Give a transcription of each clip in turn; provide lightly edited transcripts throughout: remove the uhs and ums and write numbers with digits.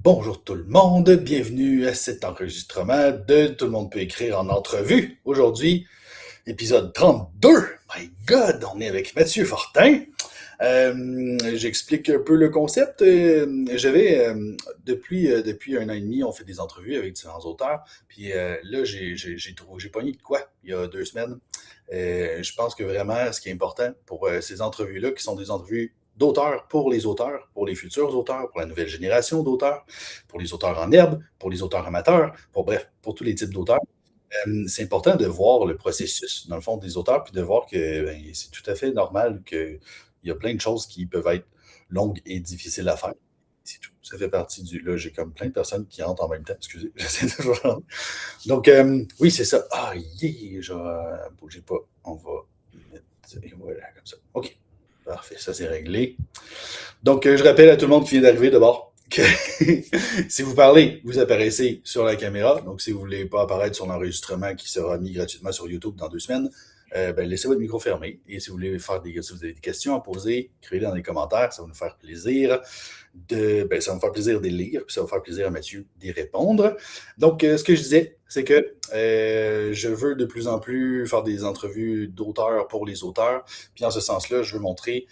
Bonjour tout le monde, bienvenue à cet enregistrement de Tout le monde peut écrire en entrevue. Aujourd'hui, épisode 32. My God, on est avec Mathieu Fortin. J'explique un peu le concept. Depuis un an et demi, on fait des entrevues avec différents auteurs. Puis là, j'ai pogné de quoi il y a 2 semaines. Je pense que vraiment, ce qui est important pour ces entrevues-là, qui sont des entrevues d'auteurs, pour les futurs auteurs, pour la nouvelle génération d'auteurs, pour les auteurs en herbe, pour les auteurs amateurs, pour tous les types d'auteurs. C'est important de voir le processus, dans le fond, des auteurs, puis de voir que c'est tout à fait normal qu'il y a plein de choses qui peuvent être longues et difficiles à faire. C'est tout. Ça fait partie du. Là, j'ai comme plein de personnes qui rentrent en même temps. Excusez, j'essaie de voir. Donc, oui, c'est ça. Ah, yeah, bougez pas. On va mettre. Et voilà, comme ça. OK. Parfait, ça c'est réglé. Donc, je rappelle à tout le monde qui vient d'arriver d'abord que si vous parlez, vous apparaissez sur la caméra. Donc, si vous ne voulez pas apparaître sur l'enregistrement qui sera mis gratuitement sur YouTube dans 2 semaines, laissez votre micro fermé. Et si vous voulez si vous avez des questions à poser, écrivez-les dans les commentaires. Ça va nous faire plaisir ça va me faire plaisir de les lire, puis ça va faire plaisir à Mathieu d'y répondre. Donc, ce que je disais, c'est que je veux de plus en plus faire des entrevues d'auteurs pour les auteurs. Puis en ce sens-là, je veux montrer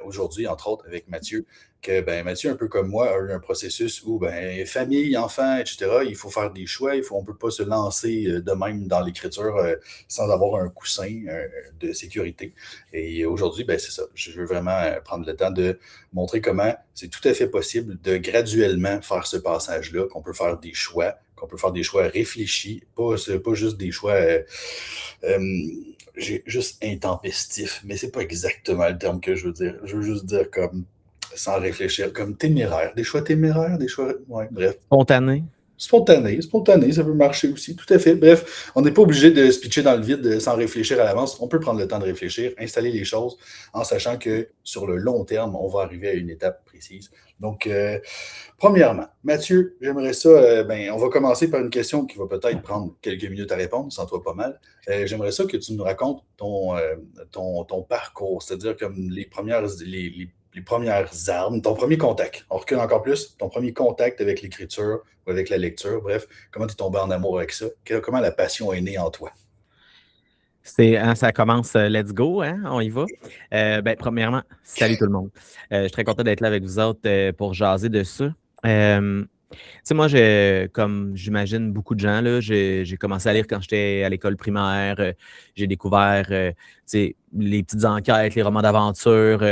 aujourd'hui, entre autres, avec Mathieu, que Mathieu, un peu comme moi, a eu un processus où famille, enfants, etc., il faut faire des choix. On ne peut pas se lancer de même dans l'écriture sans avoir un coussin de sécurité. Et aujourd'hui, c'est ça. Je veux vraiment prendre le temps de montrer comment c'est tout à fait possible de graduellement faire ce passage-là, qu'on peut faire des choix réfléchis, pas juste des choix juste intempestifs, mais c'est pas exactement le terme que je veux dire. Je veux juste dire comme sans réfléchir, comme téméraire. Des choix téméraires, ouais, bref. Spontané. Spontané, ça peut marcher aussi, tout à fait. Bref, on n'est pas obligé de se pitcher dans le vide sans réfléchir à l'avance. On peut prendre le temps de réfléchir, installer les choses en sachant que sur le long terme, on va arriver à une étape précise. Donc, premièrement, Mathieu, j'aimerais ça, on va commencer par une question qui va peut-être prendre quelques minutes à répondre, sans toi pas mal. J'aimerais ça que tu nous racontes ton parcours, c'est-à-dire comme les premières armes, ton premier contact. On recule encore plus, ton premier contact avec l'écriture ou avec la lecture. Bref, comment tu es tombé en amour avec ça? Comment la passion est née en toi? Ça commence, let's go, hein, on y va. Premièrement, salut tout le monde. Je suis très content d'être là avec vous autres pour jaser de ça. Tu sais, moi, comme j'imagine beaucoup de gens, là, j'ai commencé à lire quand j'étais à l'école primaire. J'ai découvert tu sais, les petites enquêtes, les romans d'aventure.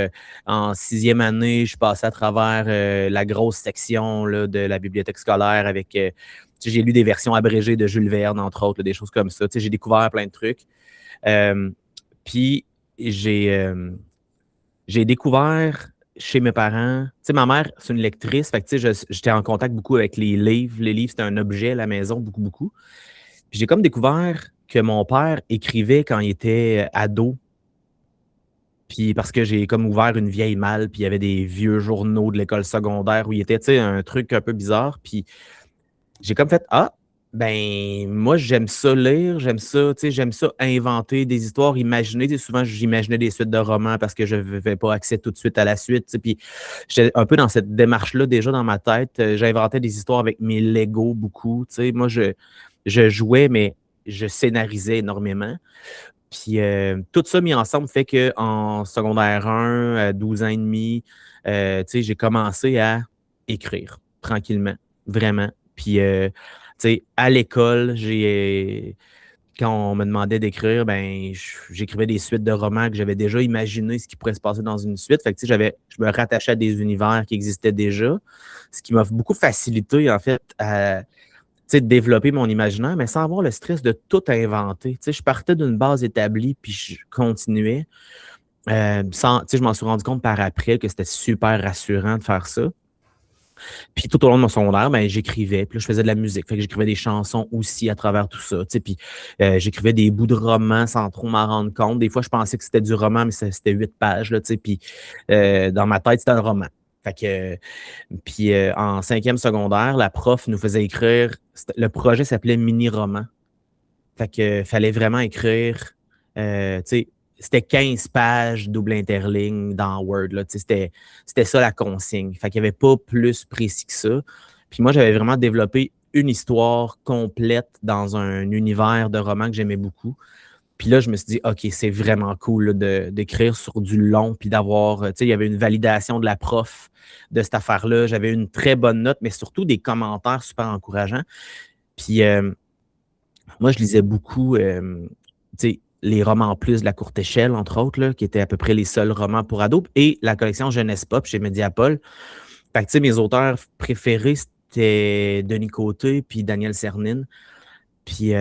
En 6e année, je suis passé à travers la grosse section là, de la bibliothèque scolaire avec. Tu sais, j'ai lu des versions abrégées de Jules Verne, entre autres, là, des choses comme ça. Tu sais, j'ai découvert plein de trucs. Euh, Puis, j'ai découvert chez mes parents. Tu sais, ma mère, c'est une lectrice. Fait que, tu sais, j'étais en contact beaucoup avec les livres. Les livres, c'était un objet à la maison, beaucoup, beaucoup. Puis j'ai comme découvert que mon père écrivait quand il était ado. Puis parce que j'ai comme ouvert une vieille malle, puis il y avait des vieux journaux de l'école secondaire où il était, tu sais, un truc un peu bizarre. Puis j'ai comme fait, ah, ben, moi, j'aime ça lire, j'aime ça, tu sais, j'aime ça inventer des histoires, imaginer. Tu sais, souvent, j'imaginais des suites de romans parce que je n'avais pas accès tout de suite à la suite. Tu sais, puis j'étais un peu dans cette démarche-là déjà dans ma tête. J'inventais des histoires avec mes Legos beaucoup. Tu sais, moi, je jouais, mais je scénarisais énormément. Puis tout ça mis ensemble fait qu'en secondaire 1, à 12 ans et demi, tu sais, j'ai commencé à écrire tranquillement, vraiment. Puis, tu sais, à l'école, quand on me demandait d'écrire, ben, j'écrivais des suites de romans que j'avais déjà imaginé ce qui pourrait se passer dans une suite. Fait que, tu sais, je me rattachais à des univers qui existaient déjà, ce qui m'a beaucoup facilité, en fait, à de développer mon imaginaire, mais sans avoir le stress de tout inventer. Tu sais, je partais d'une base établie, puis je continuais. Je m'en suis rendu compte par après que c'était super rassurant de faire ça. Puis tout au long de mon secondaire, ben, j'écrivais. Puis là, je faisais de la musique. Fait que j'écrivais des chansons aussi à travers tout ça. Tu sais, puis j'écrivais des bouts de romans sans trop m'en rendre compte. Des fois, je pensais que c'était du roman, mais c'était 8 pages. Là, tu sais, puis dans ma tête, c'était un roman. Fait que, puis en 5e secondaire, la prof nous faisait écrire. Le projet s'appelait Mini-roman. Fait que fallait vraiment écrire. Tu sais, c'était 15 pages double interligne dans Word. Là, tu sais, c'était ça la consigne. Fait qu'il n'y avait pas plus précis que ça. Puis moi, j'avais vraiment développé une histoire complète dans un univers de romans que j'aimais beaucoup. Puis là, je me suis dit, OK, c'est vraiment cool là, d'écrire sur du long, puis d'avoir, tu sais, il y avait une validation de la prof de cette affaire-là. J'avais une très bonne note, mais surtout des commentaires super encourageants. Puis moi, je lisais beaucoup, tu sais, les romans en plus de la courte échelle, entre autres, là, qui étaient à peu près les seuls romans pour ados, et la collection Jeunesse Pop chez Mediapol. Fait que, tu sais, mes auteurs préférés, c'était Denis Côté puis Daniel Cernine. Puis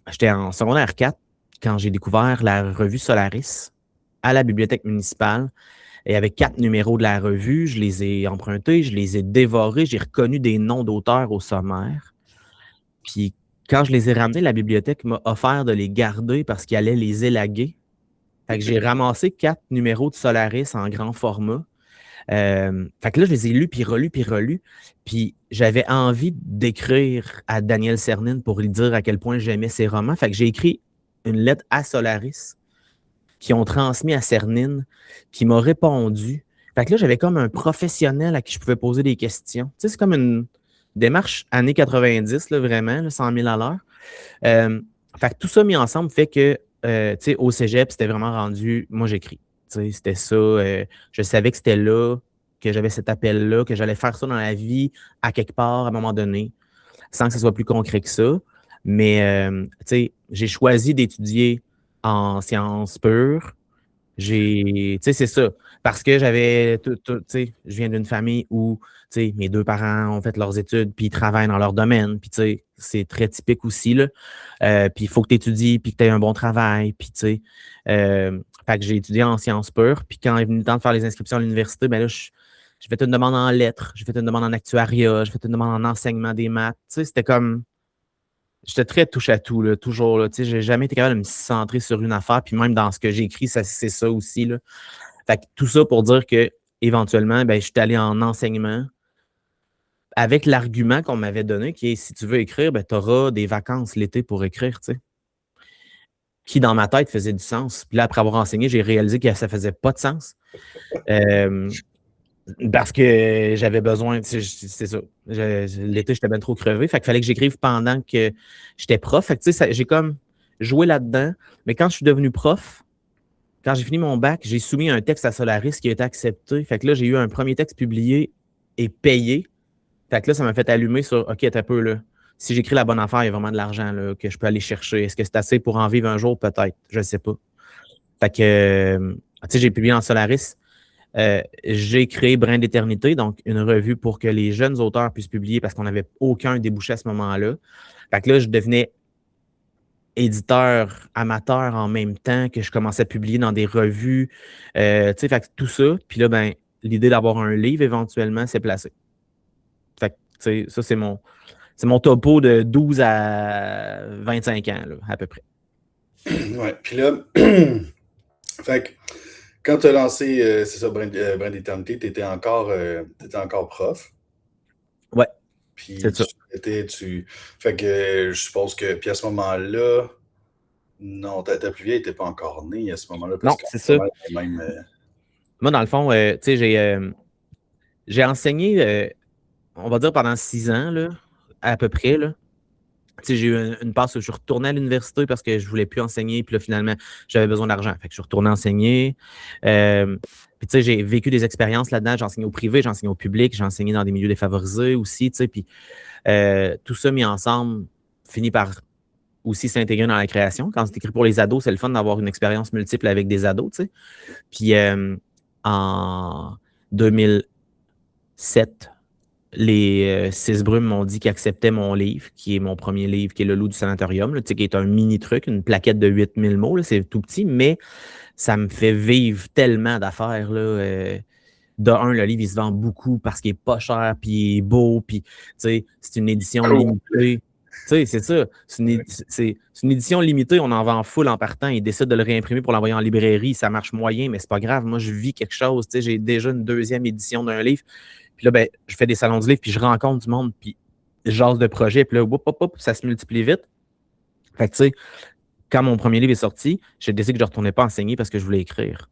j'étais en secondaire 4 quand j'ai découvert la revue Solaris à la bibliothèque municipale. Et il y avait 4 numéros de la revue. Je les ai empruntés, je les ai dévorés. J'ai reconnu des noms d'auteurs au sommaire. Puis quand je les ai ramenés, la bibliothèque m'a offert de les garder parce qu'il allait les élaguer. Fait que j'ai ramassé 4 numéros de Solaris en grand format. Fait que là, je les ai lus, puis relus, puis relus. Puis j'avais envie d'écrire à Daniel Cernine pour lui dire à quel point j'aimais ses romans. Fait que j'ai écrit une lettre à Solaris, qui ont transmis à Cernine, qui m'a répondu. Fait que là, j'avais comme un professionnel à qui je pouvais poser des questions. Tu sais, c'est comme une démarche années 90, là, vraiment, là, 100 000 à l'heure. Fait que tout ça mis ensemble fait que, tu sais, au cégep, c'était vraiment rendu, moi, j'écris. Tu sais, c'était ça. Je savais que c'était là, que j'avais cet appel-là, que j'allais faire ça dans la vie, à quelque part, à un moment donné, sans que ce soit plus concret que ça. Mais, tu sais, j'ai choisi d'étudier en sciences pures. Tu sais, c'est ça. Parce que j'avais, tu sais, je viens d'une famille où, tu sais, mes 2 parents ont fait leurs études, puis ils travaillent dans leur domaine, puis tu sais, c'est très typique aussi, là. Puis il faut que tu étudies, puis que tu aies un bon travail, puis tu sais. Fait que j'ai étudié en sciences pures, puis quand est venu le temps de faire les inscriptions à l'université, ben là, j'ai fait une demande en lettres, j'ai fait une demande en actuariat, j'ai fait une demande en enseignement des maths. Tu sais, c'était comme. J'étais très touche à tout, là, toujours. Là, tu sais, j'ai jamais été capable de me centrer sur une affaire. Puis même dans ce que j'écris, c'est ça aussi. Là. Fait que tout ça pour dire que éventuellement, ben, je suis allé en enseignement avec l'argument qu'on m'avait donné, qui est si tu veux écrire, ben, tu auras des vacances l'été pour écrire, tu sais. Qui dans ma tête faisait du sens. Puis là, après avoir enseigné, j'ai réalisé que ça faisait pas de sens. Parce que j'avais besoin, c'est ça. L'été, j'étais bien trop crevé. Fait qu'il fallait que j'écrive pendant que j'étais prof. Fait que, tu sais, j'ai comme joué là-dedans. Mais quand je suis devenu prof, quand j'ai fini mon bac, j'ai soumis un texte à Solaris qui a été accepté. Fait que là, j'ai eu un premier texte publié et payé. Fait que là, ça m'a fait allumer sur OK, t'as un peu là. Si j'écris la bonne affaire, il y a vraiment de l'argent là, que je peux aller chercher. Est-ce que c'est assez pour en vivre un jour? Peut-être. Je ne sais pas. Fait que, tu sais, j'ai publié en Solaris. J'ai créé Brin d'éternité, donc une revue pour que les jeunes auteurs puissent publier parce qu'on n'avait aucun débouché à ce moment-là. Fait que là, je devenais éditeur amateur en même temps que je commençais à publier dans des revues. Tu sais, fait que tout ça. Puis là, ben, l'idée d'avoir un livre éventuellement s'est placée. Fait que, tu sais, ça, c'est mon topo de 12 à 25 ans, là, à peu près. Ouais. Puis là, fait que quand tu as lancé, c'est ça, Brin d'éternité, tu étais encore prof. Ouais, Puis c'est ça. Fait que je suppose que. Puis à ce moment-là, non, ta plus vieille n'était pas encore née à ce moment-là, parce Non, que c'est ça. même. Moi, dans le fond, tu sais, j'ai enseigné, on va dire pendant 6 ans, là, à peu près, là. Tu sais, j'ai eu une passe où je suis retourné à l'université parce que je voulais plus enseigner. Puis là, finalement, j'avais besoin d'argent. Fait que je suis retourné enseigner. Puis tu sais, j'ai vécu des expériences là-dedans. J'ai enseigné au privé, j'ai enseigné au public, j'ai enseigné dans des milieux défavorisés aussi. Tu sais, puis tout ça mis ensemble finit par aussi s'intégrer dans la création. Quand c'est écrit pour les ados, c'est le fun d'avoir une expérience multiple avec des ados. Tu sais. Puis en 2007, les Six Brumes m'ont dit qu'ils acceptaient mon livre, qui est mon premier livre, qui est Le Loup du Sanatorium, là, qui est un mini-truc, une plaquette de 8000 mots. Là, c'est tout petit, mais ça me fait vivre tellement d'affaires. Là, de un, le livre, il se vend beaucoup parce qu'il est pas cher, puis il est beau, puis c'est une édition limitée. C'est ça. C'est une édition limitée, on en vend full en partant. Ils décident de le réimprimer pour l'envoyer en librairie. Ça marche moyen, mais c'est pas grave. Moi, je vis quelque chose. J'ai déjà une deuxième édition d'un livre. Puis là, ben, je fais des salons du livre, puis je rencontre du monde, puis je jase de projets, puis là, ça se multiplie vite. Fait que, tu sais, quand mon premier livre est sorti, j'ai décidé que je ne retournais pas enseigner parce que je voulais écrire.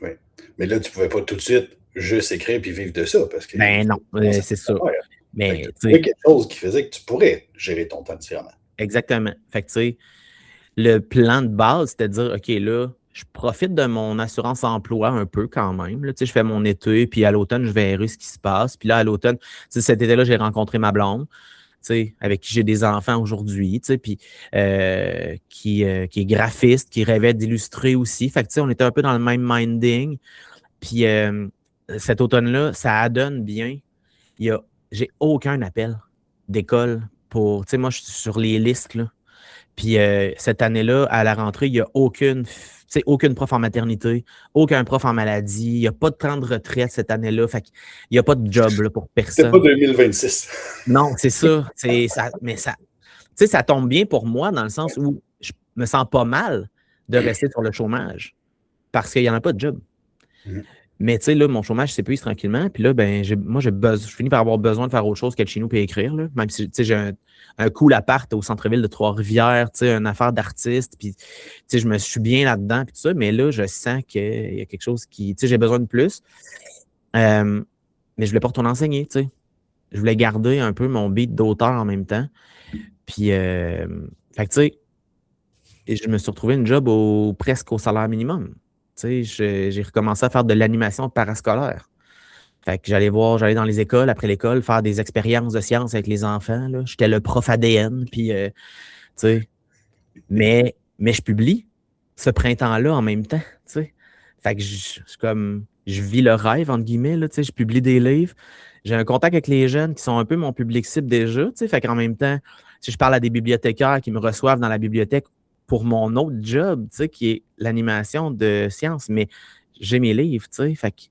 Oui. Mais là, tu ne pouvais pas tout de suite juste écrire puis vivre de ça, parce que. Ben non, c'est ça. Fait que tu Mais, as tu trouvé sais, quelque chose qui faisait que tu pourrais gérer ton temps différemment. exactement. Fait que, tu sais, le plan de base, c'était de dire, OK, là, je profite de mon assurance emploi un peu quand même. Là, tu sais, je fais mon été, puis à l'automne, je verrai ce qui se passe. Puis là, à l'automne, tu sais, cet été-là, j'ai rencontré ma blonde, tu sais, avec qui j'ai des enfants aujourd'hui, tu sais, puis qui est graphiste, qui rêvait d'illustrer aussi. Fait que, tu sais, on était un peu dans le même minding. Puis cet automne-là, ça adonne bien. Il y a, j'ai aucun appel d'école pour, tu sais, moi, je suis sur les listes, là. Puis cette année-là, à la rentrée, il n'y a aucune prof en maternité, aucun prof en maladie, il n'y a pas de plan de retraite cette année-là. Fait qu'il n'y a pas de job là, pour C'était pas personne. 2026. Non, c'est ça. Mais ça, tu sais, ça tombe bien pour moi dans le sens où je me sens pas mal de rester sur le chômage parce qu'il n'y en a pas de job. Mhm. Mais tu sais, là, mon chômage s'épuise tranquillement. Puis là, ben, je finis par avoir besoin de faire autre chose qu'être chez nous et écrire. Là. Même si tu sais, j'ai un cool appart au centre-ville de Trois-Rivières, tu sais, une affaire d'artiste. Puis tu sais, je me suis bien là-dedans. Puis tout ça. Mais là, je sens qu'il y a quelque chose qui. Tu sais, j'ai besoin de plus. Mais je voulais pas retourner enseigner, tu sais. Je voulais garder un peu mon beat d'auteur en même temps. Puis, fait que tu sais, et je me suis retrouvé une job presque au salaire minimum. Tu sais, j'ai recommencé à faire de l'animation parascolaire. Fait que j'allais dans les écoles, après l'école, faire des expériences de sciences avec les enfants, là. J'étais le prof ADN, puis, tu sais, mais je publie ce printemps-là en même temps, tu sais. Fait que je vis le rêve, entre guillemets, là, tu sais, je publie des livres. J'ai un contact avec les jeunes qui sont un peu mon public cible déjà, tu sais. Fait qu'en même temps, si je parle à des bibliothécaires qui me reçoivent dans la bibliothèque pour mon autre job, tu sais, qui est l'animation de sciences, mais j'ai mes livres, tu sais. Fait que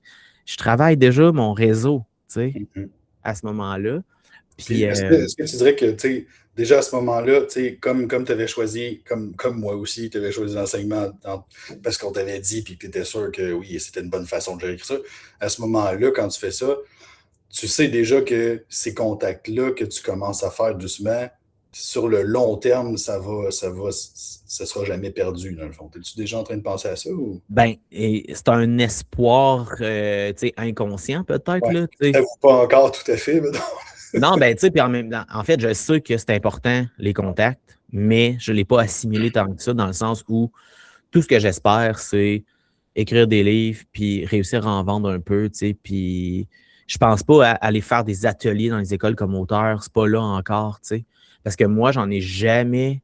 je travaille déjà mon réseau, tu sais, Mhm. à ce moment-là. Puis Puis, est-ce que tu dirais que, tu sais, déjà à ce moment-là, tu sais, comme tu avais choisi, comme moi aussi, tu avais choisi l'enseignement parce qu'on t'avait dit, puis que tu étais sûr que oui, c'était une bonne façon de gérer ça. À ce moment-là, quand tu fais ça, tu sais déjà que ces contacts-là que tu commences à faire doucement, sur le long terme, ça sera jamais perdu, dans le fond. Es-tu déjà en train de penser à ça ou? ben, et c'est un espoir, tu sais, inconscient peut-être, Ouais, là, tu tu sais. t'avoues pas encore tout à fait, mais non. Non, ben, tu sais, puis en fait, je sais que c'est important, les contacts, mais je ne l'ai pas assimilé tant que ça, dans le sens où tout ce que j'espère, c'est écrire des livres, puis réussir à en vendre un peu, tu sais, puis je pense pas à aller faire des ateliers dans les écoles comme auteur, c'est pas là encore, tu sais, parce que moi, j'en ai jamais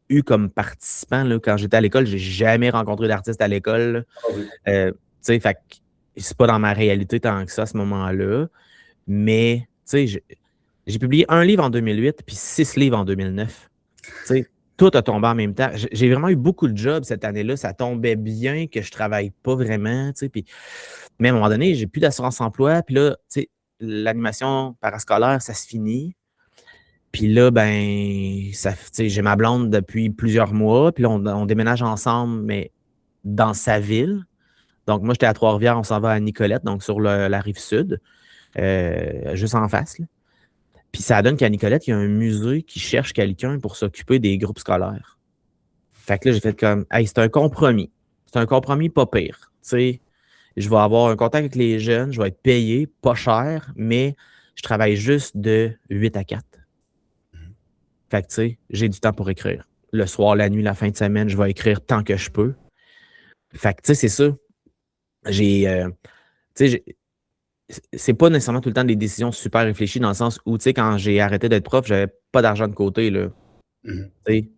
eu comme participant, là, quand j'étais à l'école, j'ai jamais rencontré d'artiste à l'école, là. Ah oui. Tu sais, fait que c'est pas dans ma réalité tant que ça à ce moment-là, mais, tu sais, j'ai publié un livre en 2008 puis 6 livres en 2009. Tu sais, tout a tombé en même temps. J'ai vraiment eu beaucoup de jobs cette année-là. Ça tombait bien que je travaille pas vraiment, tu sais. Puis, mais à un moment donné, j'ai plus d'assurance emploi. Puis là, tu sais, l'animation parascolaire, ça se finit. Puis là, ben, tu sais, j'ai ma blonde depuis plusieurs mois. Puis là, on déménage ensemble, mais dans sa ville. Donc, moi, j'étais à Trois-Rivières, on s'en va à Nicolette, donc sur la rive sud, juste en face, là. Puis ça donne qu'à Nicolette, il y a un musée qui cherche quelqu'un pour s'occuper des groupes scolaires. Fait que là, j'ai fait comme, hey, c'est un compromis. C'est un compromis pas pire. Tu sais, je vais avoir un contact avec les jeunes, je vais être payé, pas cher, mais je travaille juste de 8 à 4. Fait que, tu sais, j'ai du temps pour écrire. Le soir, la nuit, la fin de semaine, je vais écrire tant que je peux. Fait que, tu sais, c'est ça. J'ai, tu sais, c'est pas nécessairement tout le temps des décisions super réfléchies dans le sens où, tu sais, quand j'ai arrêté d'être prof, j'avais pas d'argent de côté, là. Mhm. Tu sais,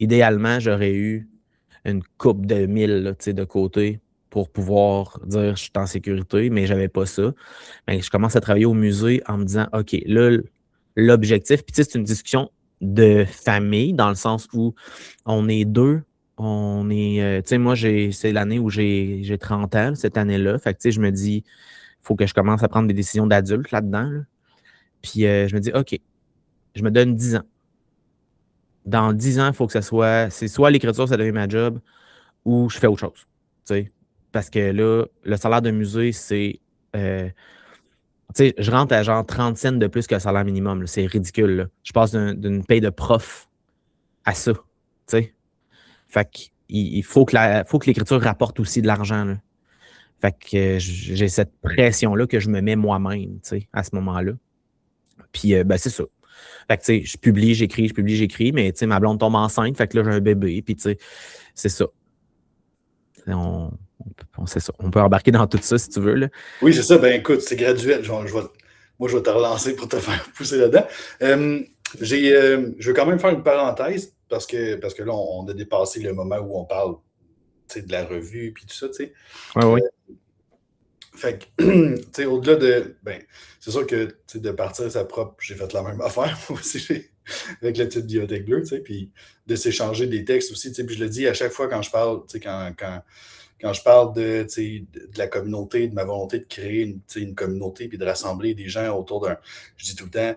idéalement, j'aurais eu une coupe de 1000 là, tu sais, de côté pour pouvoir dire je suis en sécurité, mais j'avais pas ça. Ben, je commence à travailler au musée en me disant, OK, là, l'objectif, puis tu sais, c'est une discussion de famille dans le sens où on est deux. On est, tu sais, moi, c'est l'année où j'ai 30 ans, cette année-là. Fait que, tu sais, je me dis, il faut que je commence à prendre des décisions d'adulte là-dedans, là. Puis je me dis, OK, je me donne 10 ans. Dans 10 ans, il faut que c'est soit l'écriture, ça devient ma job, ou je fais autre chose. Tu sais. Parce que là, le salaire de musée, c'est. Tu sais, je rentre à genre 30 cents de plus que le salaire minimum, là. C'est ridicule, là. Je passe d'une paye de prof à ça. Tu sais. Fait qu'il faut que l'écriture rapporte aussi de l'argent, là. Fait que j'ai cette pression-là que je me mets moi-même, tu sais, à ce moment-là. Puis, ben, c'est ça. Fait que, tu sais, je publie, j'écris, mais, tu sais, ma blonde tombe enceinte, fait que là, j'ai un bébé, puis, tu sais, c'est ça. C'est ça. On peut embarquer dans tout ça, si tu veux, là. Oui, c'est ça. Ben écoute, c'est graduel. Moi, je vais te relancer pour te faire pousser là-dedans. Je veux quand même faire une parenthèse parce que là, on a dépassé le moment où on parle de la revue puis tout ça. Tu sais. Ouais, ouais. Fait que, tu sais, au-delà de. Ben, c'est sûr que de partir sa propre, j'ai fait la même affaire moi aussi avec la petite bibliothèque bleue, tu sais, puis de s'échanger des textes aussi. Tu sais, puis je le dis à chaque fois quand je parle, tu sais, quand je parle de la communauté, de ma volonté de créer une communauté puis de rassembler des gens autour d'un. Je dis tout le temps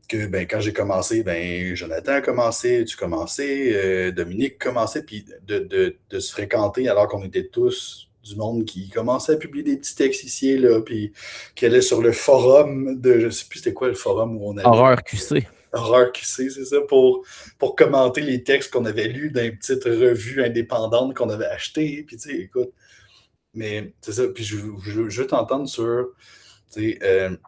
que ben, quand j'ai commencé, ben, Jonathan a commencé, tu commençais, Dominique commençait, puis de se fréquenter alors qu'on était tous du monde qui commençait à publier des petits textes ici et là, puis qui allait sur le forum de, je ne sais plus c'était quoi le forum où on allait. Horreur QC. Horreur QC, c'est ça, pour commenter les textes qu'on avait lus dans une petite revue indépendante qu'on avait achetée. Puis, tu sais, écoute, mais c'est ça. Puis, je veux t'entendre sur, tu sais,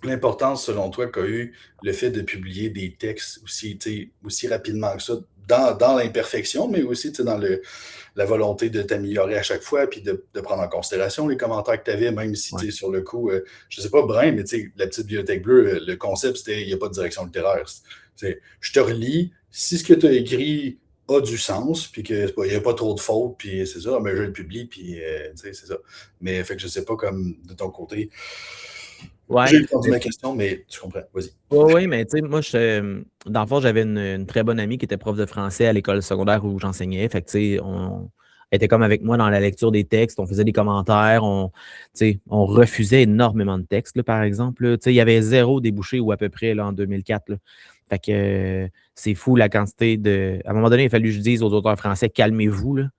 l'importance, selon toi, qu'a eu le fait de publier des textes aussi, tu sais, aussi rapidement que ça, dans l'imperfection, mais aussi, tu sais, dans la volonté de t'améliorer à chaque fois, puis de prendre en considération les commentaires que tu avais, même si, Ouais. tu sais, sur le coup, je sais pas, Brian, mais tu sais, la petite bibliothèque bleue, le concept, c'était, il n'y a pas de direction littéraire. Je te relis, si ce que tu as écrit a du sens, puis qu'il n'y a pas trop de fautes, puis c'est ça, mais je le publie, puis, tu sais, c'est ça. Mais, fait que je sais pas, comme, de ton côté, Ouais. j'ai entendu ma question, mais tu comprends, vas-y. Oui, mais tu sais, moi, dans le fond, j'avais une très bonne amie qui était prof de français à l'école secondaire où j'enseignais. Fait que, tu sais, elle était comme avec moi dans la lecture des textes, on faisait des commentaires, tu sais, on refusait énormément de textes, là, par exemple. Là. Tu sais, il y avait 0 débouché ou à peu près là, en 2004. Là. Fait que c'est fou la quantité de. À un moment donné, il a fallu que je dise aux auteurs français, calmez-vous, là.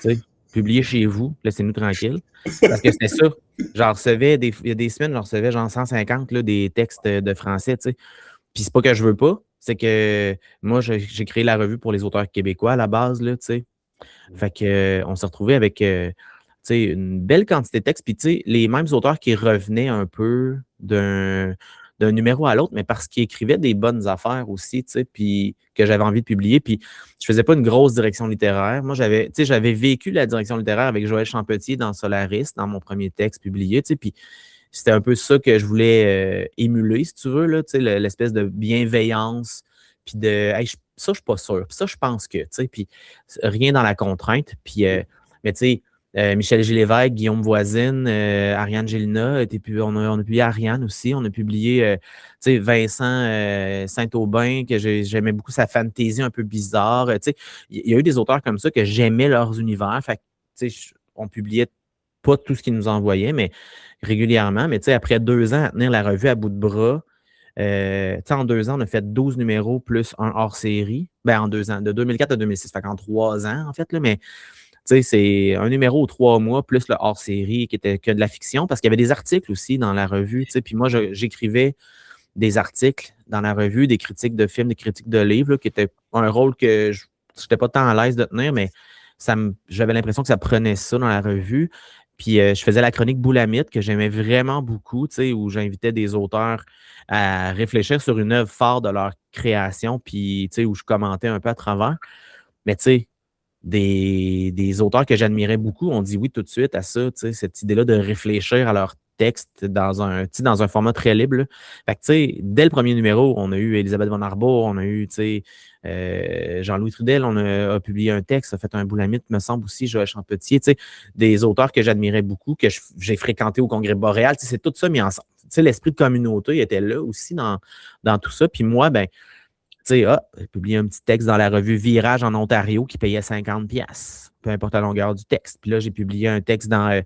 Tu sais, publiez chez vous, laissez-nous tranquilles. Parce que c'était ça. J'en recevais, il y a des semaines, j'en recevais genre 150 là, des textes de français, tu sais. Puis c'est pas que je veux pas, c'est que moi, j'ai créé la revue pour les auteurs québécois à la base, là, tu sais. Fait que, on s'est retrouvé avec, tu sais, une belle quantité de textes. Puis, tu sais, les mêmes auteurs qui revenaient un peu d'un numéro à l'autre, mais parce qu'ils écrivaient des bonnes affaires aussi, tu sais, puis que j'avais envie de publier. Puis, je faisais pas une grosse direction littéraire. Moi, tu sais, j'avais vécu la direction littéraire avec Joël Champetier dans Solaris, dans mon premier texte publié, tu sais, puis c'était un peu ça que je voulais émuler, si tu veux, là, tu sais, l'espèce de bienveillance, puis de hey, ça, je suis pas sûr. Puis ça, je pense que, tu sais, puis rien dans la contrainte. Puis, mais tu sais, Michel Lévesque, Guillaume Voisine, Ariane Gélina, on a publié Ariane aussi. On a publié, tu sais, Vincent Saint-Aubin, que j'aimais beaucoup sa fantaisie un peu bizarre. Tu sais, il y a eu des auteurs comme ça que j'aimais leurs univers. Fait que, tu sais, on publiait pas tout ce qu'ils nous envoyaient, mais régulièrement. Mais tu sais, après 2 ans à tenir la revue à bout de bras, tu sais, en 2 ans, on a fait 12 numéros plus un hors-série. Ben, en 2 ans, de 2004 à 2006, fait qu'en 3 ans, en fait, là, mais tu sais, c'est un numéro aux 3 mois plus le hors-série qui était que de la fiction, parce qu'il y avait des articles aussi dans la revue, tu sais, puis moi, j'écrivais des articles dans la revue, des critiques de films, des critiques de livres, là, qui étaient un rôle que je n'étais pas tant à l'aise de tenir, mais j'avais l'impression que ça prenait ça dans la revue. Puis je faisais la chronique Boulamite que j'aimais vraiment beaucoup, tu sais, où j'invitais des auteurs à réfléchir sur une œuvre phare de leur création, puis tu sais, où je commentais un peu à travers. Mais tu sais, des auteurs que j'admirais beaucoup ont dit oui tout de suite à ça, tu sais, cette idée-là de réfléchir à leur texte dans un format très libre. Là. Fait que, tu sais, dès le premier numéro, on a eu Elisabeth Von Arbour, on a eu, tu sais, Jean-Louis Trudel, a publié un texte, a fait un Boulamite, me semble aussi, Joël Champetier, tu sais, des auteurs que j'admirais beaucoup, que j'ai fréquenté au Congrès boréal, tu sais, c'est tout ça mis ensemble. Tu sais, l'esprit de communauté était là aussi dans tout ça. Puis moi, ben, tu sais, j'ai publié un petit texte dans la revue Virage en Ontario qui payait 50$, peu importe la longueur du texte. Puis là, j'ai publié un texte dans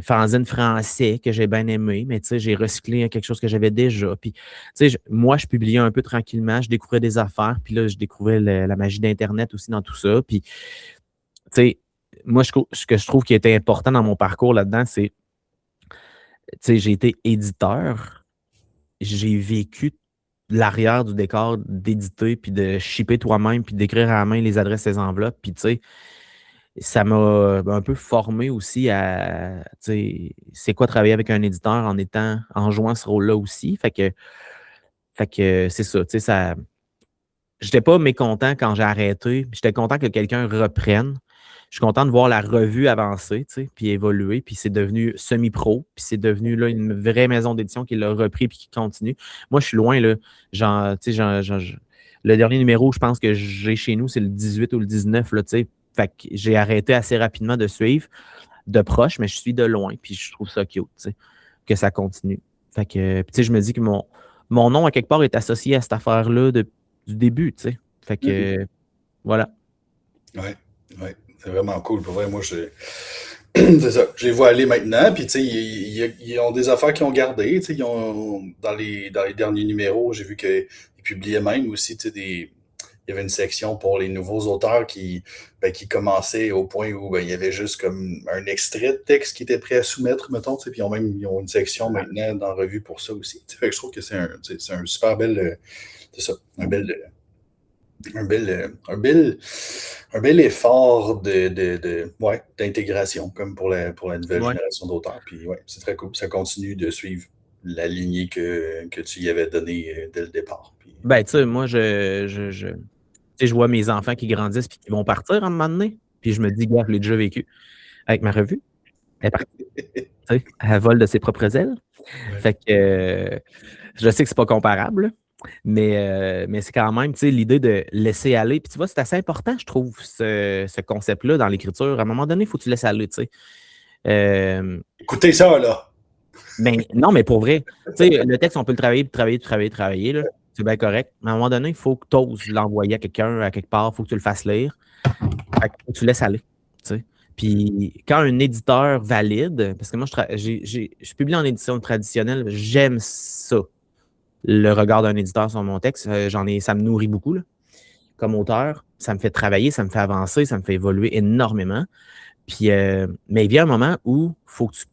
fanzine français que j'ai bien aimé, mais tu sais, j'ai recyclé quelque chose que j'avais déjà. Puis, tu sais, moi, je publiais un peu tranquillement, je découvrais des affaires, puis là, je découvrais la magie d'Internet aussi dans tout ça. Puis, tu sais, moi, ce que je trouve qui était important dans mon parcours là-dedans, c'est, tu sais, j'ai été éditeur, j'ai vécu l'arrière du décor d'éditer, puis de shipper toi-même, puis d'écrire à la main les adresses des enveloppes, puis tu sais, ça m'a un peu formé aussi à, tu sais, c'est quoi travailler avec un éditeur en jouant ce rôle-là aussi. Fait que c'est ça, tu sais, ça. J'étais pas mécontent quand j'ai arrêté. J'étais content que quelqu'un reprenne. Je suis content de voir la revue avancer, tu sais, puis évoluer, puis c'est devenu semi-pro, puis c'est devenu là une vraie maison d'édition qui l'a repris puis qui continue. Moi, je suis loin, là. Genre, tu sais, le dernier numéro, je pense que j'ai chez nous, c'est le 18 ou le 19, là, tu sais. Fait que j'ai arrêté assez rapidement de suivre de proche, mais je suis de loin, puis je trouve ça cute, tu sais, que ça continue. Fait que, puis tu sais, je me dis que mon nom, à quelque part, est associé à cette affaire-là du début, tu sais. Fait que, voilà. Ouais, ouais, c'est vraiment cool. Pour vrai, moi, c'est ça. Je les vois aller maintenant, puis tu sais, ils ont des affaires qu'ils ont gardées. Tu sais, dans les derniers numéros, j'ai vu qu'ils publiaient même aussi, tu sais, il y avait une section pour les nouveaux auteurs qui commençaient au point où il y avait juste comme un extrait de texte qui était prêt à soumettre, mettons, tu sais, puis ils ont une section maintenant dans la revue pour ça aussi. Tu sais, fait que je trouve que c'est un super bel, c'est ça, un bel effort ouais, d'intégration, comme pour la nouvelle Ouais. génération d'auteurs. Puis ouais, c'est très cool. Ça continue de suivre la lignée que tu y avais donnée dès le départ. Puis, Ben, tu sais, moi, tu sais, je vois mes enfants qui grandissent puis qui vont partir à un moment donné. Puis je me dis, gars, je l'ai déjà vécu avec ma revue. Elle est partie, tu sais, elle vole de ses propres ailes. ouais. Fait que je sais que c'est pas comparable, là, mais c'est quand même, tu sais, l'idée de laisser aller. Puis tu vois, c'est assez important, je trouve, ce concept-là dans l'écriture. À un moment donné, il faut que tu laisses aller, tu sais. Écoutez ça, là! Mais non, mais pour vrai, tu sais, le texte, on peut le travailler, puis travailler, puis travailler, travailler, là. C'est bien correct. Mais à un moment donné, il faut que tu oses l'envoyer à quelqu'un, à quelque part, il faut que tu le fasses lire. Fait que faut que tu laisses aller, tu sais. Puis quand un éditeur valide, parce que moi, je publie en édition traditionnelle, j'aime ça, le regard d'un éditeur sur mon texte. Ça me nourrit beaucoup, là, comme auteur. Ça me fait travailler, ça me fait avancer, ça me fait évoluer énormément. Puis, mais il vient un moment où il faut que tu.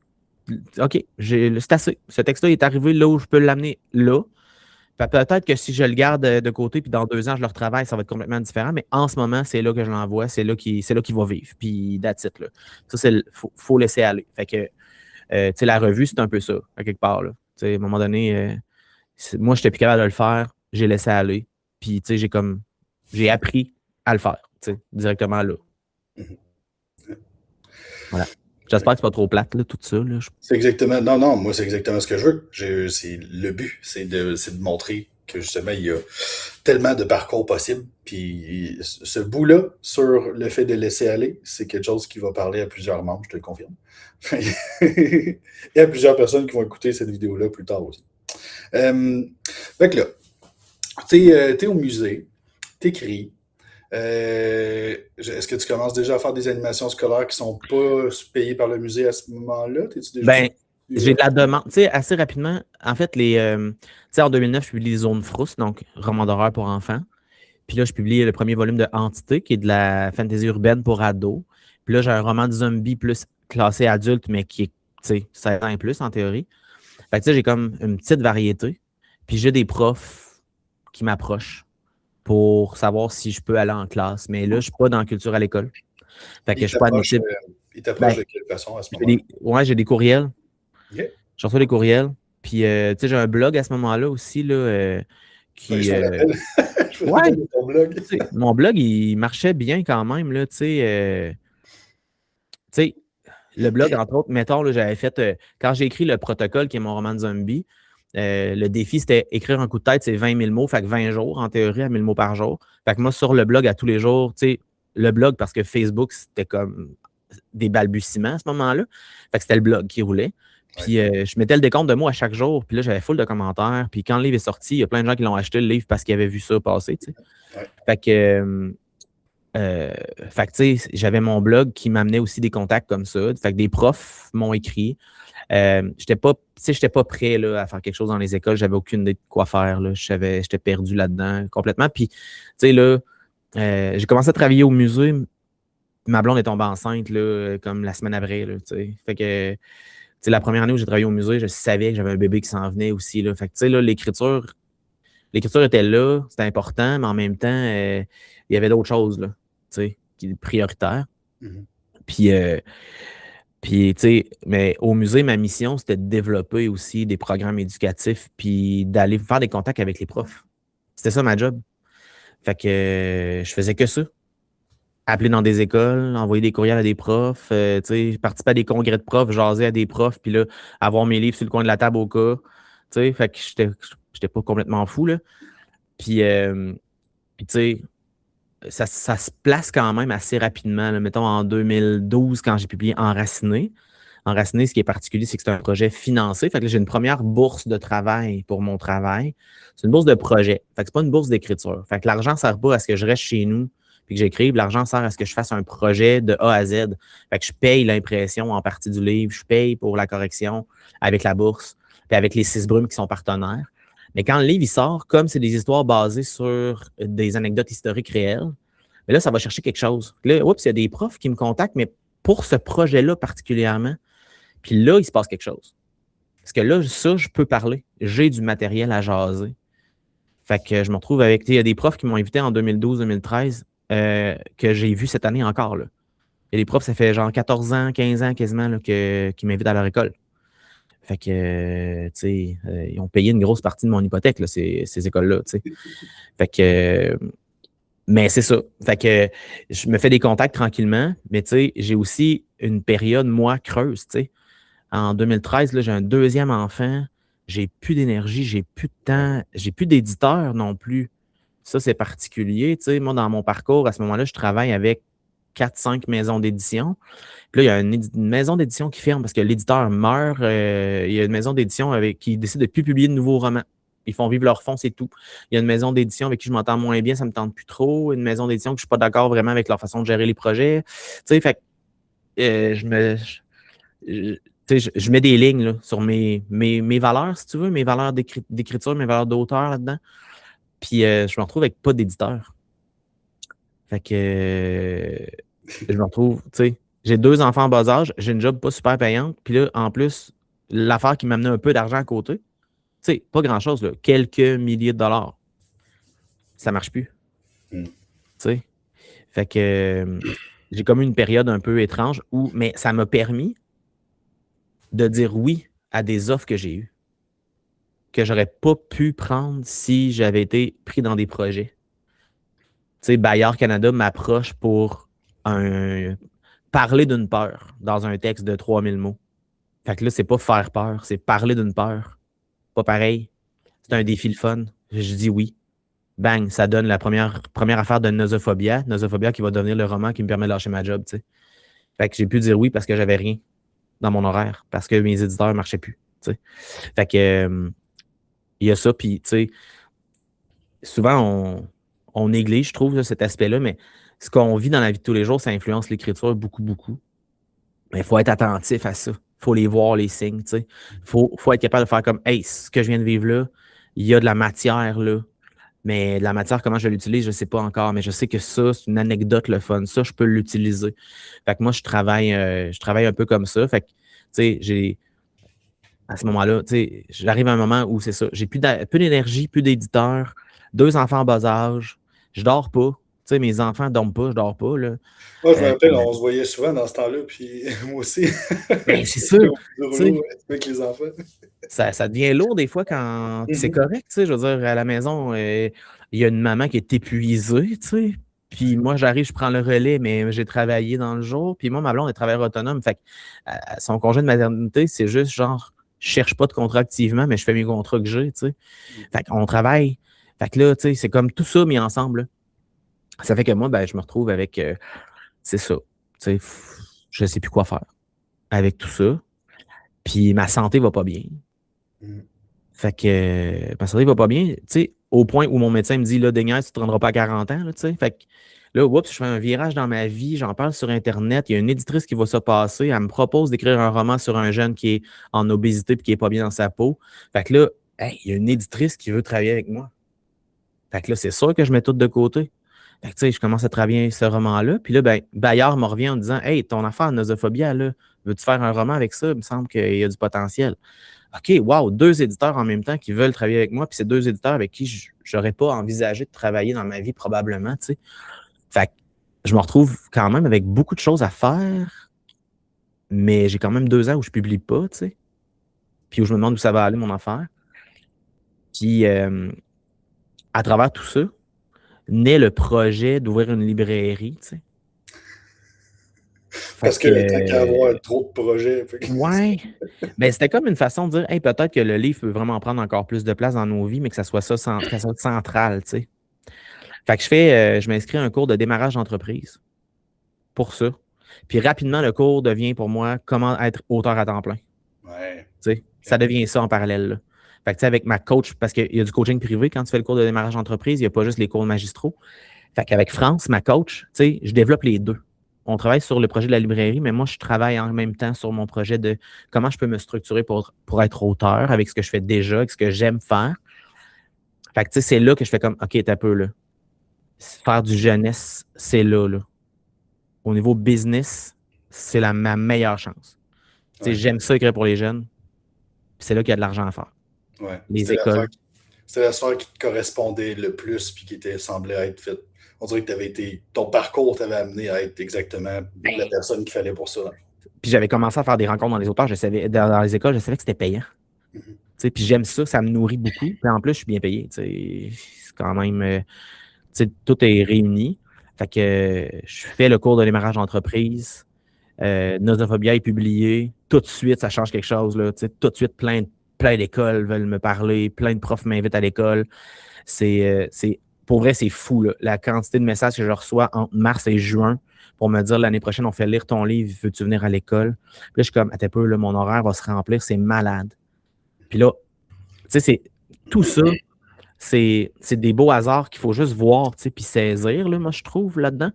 OK, c'est assez. Ce texte-là est arrivé là où je peux l'amener là. Peut-être que si je le garde de côté, puis dans 2 ans, je le retravaille, ça va être complètement différent. Mais en ce moment, c'est là que je l'envoie, c'est là qu'il va vivre. Puis, that's it, là. Ça, faut laisser aller. Fait que, tu sais, la revue, c'est un peu ça, à quelque part, là. Tu sais, à un moment donné, moi, je n'étais plus capable de le faire, j'ai laissé aller. Puis, tu sais, j'ai appris à le faire, tu sais, directement là. Mhm. Voilà. J'espère que c'est pas trop plate, là, tout ça, là. C'est exactement. Non, non, moi, c'est exactement ce que je veux. C'est le but, c'est de montrer que justement, il y a tellement de parcours possibles. Puis ce bout-là, sur le fait de laisser aller, c'est quelque chose qui va parler à plusieurs membres, je te le confirme. Et à plusieurs personnes qui vont écouter cette vidéo-là plus tard aussi. Fait que là, t'es au musée, t'écris. Est-ce que tu commences déjà à faire des animations scolaires qui sont pas payées par le musée à ce moment-là? T'es-tu déjà Ben, j'ai de la demande. Tu sais, assez rapidement, en fait, tu sais, en 2009, je publie les Zones Frousse, donc roman d'horreur pour enfants. Puis là, je publie le premier volume de Entité, qui est de la fantasy urbaine pour ados. Puis là, j'ai un roman de zombie plus classé adulte, mais qui est, tu sais, 16 ans et plus en théorie. Fait que tu sais, j'ai comme une petite variété. Puis j'ai des profs qui m'approchent pour savoir si je peux aller en classe. Mais là, je suis pas dans la culture à l'école. Fait que je suis pas admissible. Il t'approche Ben, de quelle façon à ce moment-là? j'ai des courriels. OK. Je reçois des courriels. Puis, tu sais, j'ai un blog à ce moment-là aussi, là, Ben, qui. je me rappelle. Je me Ouais, rappelle de ton blog. tu sais, mon blog, il marchait bien quand même, là, tu sais. Tu sais, le blog, entre autres, mettons, là, j'avais fait. Quand j'ai écrit le protocole, qui est mon roman de zombie, le défi, c'était écrire un coup de tête, c'est 20 000 mots, fait que 20 jours, en théorie, à 1000 mots par jour. Fait que moi, sur le blog, à tous les jours, tu sais, le blog, parce que Facebook, c'était comme des balbutiements à ce moment-là. Fait que c'était le blog qui roulait. Puis je mettais le décompte de mots à chaque jour. Puis là, j'avais full de commentaires. Puis quand le livre est sorti, il y a plein de gens qui l'ont acheté, le livre, parce qu'ils avaient vu ça passer, tu sais. Ouais. Fait que, tu sais, j'avais mon blog qui m'amenait aussi des contacts comme ça. Fait que des profs m'ont écrit. J'étais pas prêt là, à faire quelque chose dans les écoles. J'avais aucune idée de quoi faire, là. J'étais perdu là-dedans complètement. Puis, tu sais, là, j'ai commencé à travailler au musée. Ma blonde est tombée enceinte, là, comme la semaine après, là, tu sais. Fait que, tu sais, la première année où j'ai travaillé au musée, je savais que j'avais un bébé qui s'en venait aussi, là. Fait que, tu sais, là, l'écriture était là, c'était important, mais en même temps, il y avait d'autres choses, là, tu sais, qui étaient prioritaires. Mhm. Puis, tu sais, mais au musée, ma mission, c'était de développer aussi des programmes éducatifs puis d'aller faire des contacts avec les profs. C'était ça ma job. Fait que je faisais que ça. Appeler dans des écoles, envoyer des courriels à des profs, tu sais, participer à des congrès de profs, jaser à des profs, puis là, avoir mes livres sur le coin de la table au cas. Tu sais, fait que j'étais pas complètement fou, là. Puis, tu sais, ça se place quand même assez rapidement, là. Mettons en 2012, quand j'ai publié Enraciné. Enraciné, ce qui est particulier, c'est que c'est un projet financé. Fait que là, j'ai une première bourse de travail pour mon travail. C'est une bourse de projet. Fait que c'est pas une bourse d'écriture. Fait que l'argent ne sert pas à ce que je reste chez nous puis que j'écrive. L'argent sert à ce que je fasse un projet de A à Z. Fait que je paye l'impression en partie du livre, je paye pour la correction avec la bourse, puis avec les 6 brumes qui sont partenaires. Mais quand le livre il sort, comme c'est des histoires basées sur des anecdotes historiques réelles, mais là, ça va chercher quelque chose. Là, oups, il y a des profs qui me contactent, mais pour ce projet-là particulièrement. Puis là, il se passe quelque chose. Parce que là, ça, je peux parler. J'ai du matériel à jaser. Fait que je me retrouve avec. Il y a des profs qui m'ont invité en 2012-2013 que j'ai vu cette année encore. Là. Il y a des profs, ça fait genre 14 ans, 15 ans quasiment là, qui m'invitent à leur école. Fait que, tu sais, ils ont payé une grosse partie de mon hypothèque, là, ces écoles-là, tu sais. Fait que, mais c'est ça. Fait que je me fais des contacts tranquillement, mais tu sais, j'ai aussi une période, moi, creuse, tu sais. En 2013, là, j'ai un deuxième enfant. J'ai plus d'énergie, j'ai plus de temps, j'ai plus d'éditeur non plus. Ça, c'est particulier. Tu sais, moi, dans mon parcours, à ce moment-là, je travaille avec 4-5 maisons d'édition. Puis là, il y a une maison d'édition qui ferme parce que l'éditeur meurt. Il y a une maison d'édition qui décide de ne plus publier de nouveaux romans. Ils font vivre leur fonds, c'est tout. Il y a une maison d'édition avec qui je m'entends moins bien, ça ne me tente plus trop. Une maison d'édition que je ne suis pas d'accord vraiment avec leur façon de gérer les projets. Tu sais, fait je, je mets des lignes là, sur mes valeurs, si tu veux, mes valeurs d'écriture, mes valeurs d'auteur là-dedans. Puis je me retrouve avec pas d'éditeur. Fait que je me retrouve, tu sais, j'ai 2 enfants en bas âge, j'ai une job pas super payante. Puis là, en plus, l'affaire qui m'amenait un peu d'argent à côté, tu sais, pas grand-chose, là, quelques milliers de dollars. Ça marche plus. Mm. Tu sais. Fait que j'ai comme eu une période un peu étrange mais ça m'a permis de dire oui à des offres que j'ai eues, que j'aurais pas pu prendre si j'avais été pris dans des projets. Tu sais, Bayard Canada m'approche pour parler d'une peur dans un texte de 3000 mots. Fait que là, c'est pas faire peur, c'est parler d'une peur. Pas pareil. C'est un défi le fun. Je dis oui. Bang, ça donne la première affaire de Nosophobia. Nosophobia qui va devenir le roman qui me permet de lâcher ma job, tu sais. Fait que j'ai pu dire oui parce que j'avais rien dans mon horaire, parce que mes éditeurs ne marchaient plus, tu sais. Fait que il y a ça, puis tu sais, souvent on néglige, je trouve, là, cet aspect-là, mais ce qu'on vit dans la vie de tous les jours, ça influence l'écriture beaucoup, beaucoup. Mais il faut être attentif à ça. Il faut les voir, les signes, tu sais. Faut être capable de faire comme, hey, ce que je viens de vivre là, il y a de la matière là. Mais de la matière, comment je l'utilise, je ne sais pas encore. Mais je sais que ça, c'est une anecdote le fun. Ça, je peux l'utiliser. Fait que moi, je travaille un peu comme ça. Fait que, tu sais, à ce moment-là, tu sais, j'arrive à un moment où c'est ça. J'ai plus d'énergie, plus d'éditeurs, 2 enfants en bas âge. Je dors pas. Tu sais, mes enfants ne dorment pas, je dors pas, là. Moi, je me rappelle, on se voyait souvent dans ce temps-là, puis moi aussi. Ben, c'est ça. J'étais au Tu bureau sais, avec les enfants. ça devient lourd des fois quand. Puis c'est Mhm. correct, tu sais. Je veux dire, à la maison, il y a une maman qui est épuisée, tu sais. Puis moi, j'arrive, je prends le relais, mais j'ai travaillé dans le jour. Puis moi, ma blonde est travailleur autonome. Fait que son congé de maternité, c'est juste genre, je cherche pas de contrat activement, mais je fais mes contrats que j'ai, tu sais. Fait qu'on travaille. Fait que là, tu sais, c'est comme tout ça mis ensemble, là. Ça fait que moi, ben, je me retrouve avec, c'est ça. Tu sais, je sais plus quoi faire avec tout ça. Puis ma santé va pas bien. Mhm. Fait que ma santé va pas bien, tu sais, au point où mon médecin me dit, là, Daniel, tu te rendras pas à 40 ans, là, tu sais. Fait que là, oups, je fais un virage dans ma vie, j'en parle sur Internet, il y a une éditrice qui va se passer, elle me propose d'écrire un roman sur un jeune qui est en obésité et qui est pas bien dans sa peau. Fait que là, hey, il y a une éditrice qui veut travailler avec moi. Fait que là, c'est sûr que je mets tout de côté. Fait que, tu sais, je commence à travailler ce roman-là. Puis là, ben, Bayard me revient en disant, hey, ton affaire Nosophobia, là, veux-tu faire un roman avec ça? Il me semble qu'il y a du potentiel. OK, wow, 2 éditeurs en même temps qui veulent travailler avec moi, puis c'est 2 éditeurs avec qui je n'aurais pas envisagé de travailler dans ma vie probablement, tu sais. Fait que je me retrouve quand même avec beaucoup de choses à faire, mais j'ai quand même 2 ans où je publie pas, tu sais, puis où je me demande où ça va aller mon affaire. Puis à travers tout ça, naît le projet d'ouvrir une librairie, tu sais. Fait Parce que tant qu'à que, avoir trop de projets, fait que ouais, ben c'était comme une façon de dire, hey, peut-être que le livre peut vraiment prendre encore plus de place dans nos vies, mais que ça soit ça, que ça soit central, tu sais. Fait que je m'inscris à un cours de démarrage d'entreprise pour ça. Puis rapidement, le cours devient pour moi comment être auteur à temps plein. ouais. Tu sais, ça OK. devient ça en parallèle, là. Fait que, tu sais, avec ma coach, parce qu'il y a du coaching privé quand tu fais le cours de démarrage d'entreprise, il n'y a pas juste les cours magistraux. Fait qu'avec France, ma coach, tu sais, je développe les deux. On travaille sur le projet de la librairie, mais moi, je travaille en même temps sur mon projet de comment je peux me structurer pour être auteur avec ce que je fais déjà, avec ce que j'aime faire. Fait que, tu sais, c'est là que je fais comme, OK, t'as peu, là. Faire du jeunesse, c'est là, là. Au niveau business, c'est ma meilleure chance. Tu sais, Ouais. j'aime ça écrire pour les jeunes, puis c'est là qu'il y a de l'argent à faire. Ouais. Les écoles. C'était l'affaire qui te correspondait le plus puis qui semblait être faite. On dirait que ton parcours t'avait amené à être exactement la personne qu'il fallait pour ça. Puis j'avais commencé à faire des rencontres dans les auteurs, je savais, dans les écoles, je savais que c'était payant. Mhm. Tu sais, puis j'aime ça, ça me nourrit beaucoup. Puis en plus, je suis bien payé. Tu sais, c'est quand même, tu sais, tout est réuni. Fait que je fais le cours de démarrage d'entreprise. Nosophobia est publié. Tout de suite, ça change quelque chose. Là, tu sais, tout de suite, plein d'écoles veulent me parler. Plein de profs m'invitent à l'école. Pour vrai, c'est fou, là, la quantité de messages que je reçois entre mars et juin pour me dire l'année prochaine, on fait lire ton livre, veux-tu venir à l'école? Puis là, je suis comme, attends un peu, là, mon horaire va se remplir, c'est malade. Puis là, tu sais, c'est tout ça, c'est des beaux hasards qu'il faut juste voir, tu sais, puis saisir, là, moi, je trouve, là-dedans.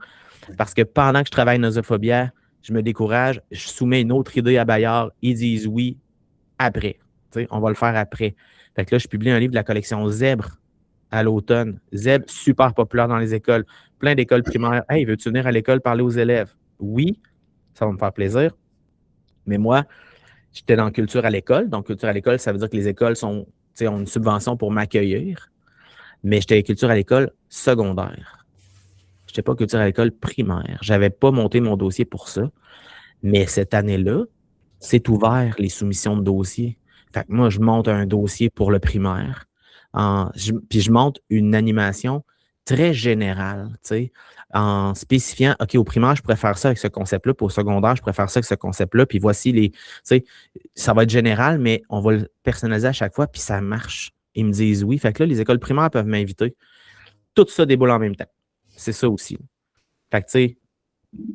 Parce que pendant que je travaille Nosophobia, je me décourage, je soumets une autre idée à Bayard, ils disent oui après. Tu sais, on va le faire après. Fait que là, je publie un livre de la collection Zèbre à l'automne. Zèbre, super populaire dans les écoles. Plein d'écoles primaires. Hey, veux-tu venir à l'école parler aux élèves? Oui, ça va me faire plaisir. Mais moi, j'étais dans culture à l'école. Donc, culture à l'école, ça veut dire que les écoles ont une subvention pour m'accueillir. Mais j'étais culture à l'école secondaire. Je n'étais pas culture à l'école primaire. Je n'avais pas monté mon dossier pour ça. Mais cette année-là, c'est ouvert les soumissions de dossiers. Fait que moi, je monte un dossier pour le primaire. Puis je monte une animation très générale, tu sais, en spécifiant, OK, au primaire, je préfère ça avec ce concept-là, puis au secondaire, je préfère ça avec ce concept-là, puis voici tu sais, ça va être général, mais on va le personnaliser à chaque fois, puis ça marche. Ils me disent oui. Fait que là, les écoles primaires peuvent m'inviter. Tout ça déboule en même temps. C'est ça aussi. Fait que, tu sais,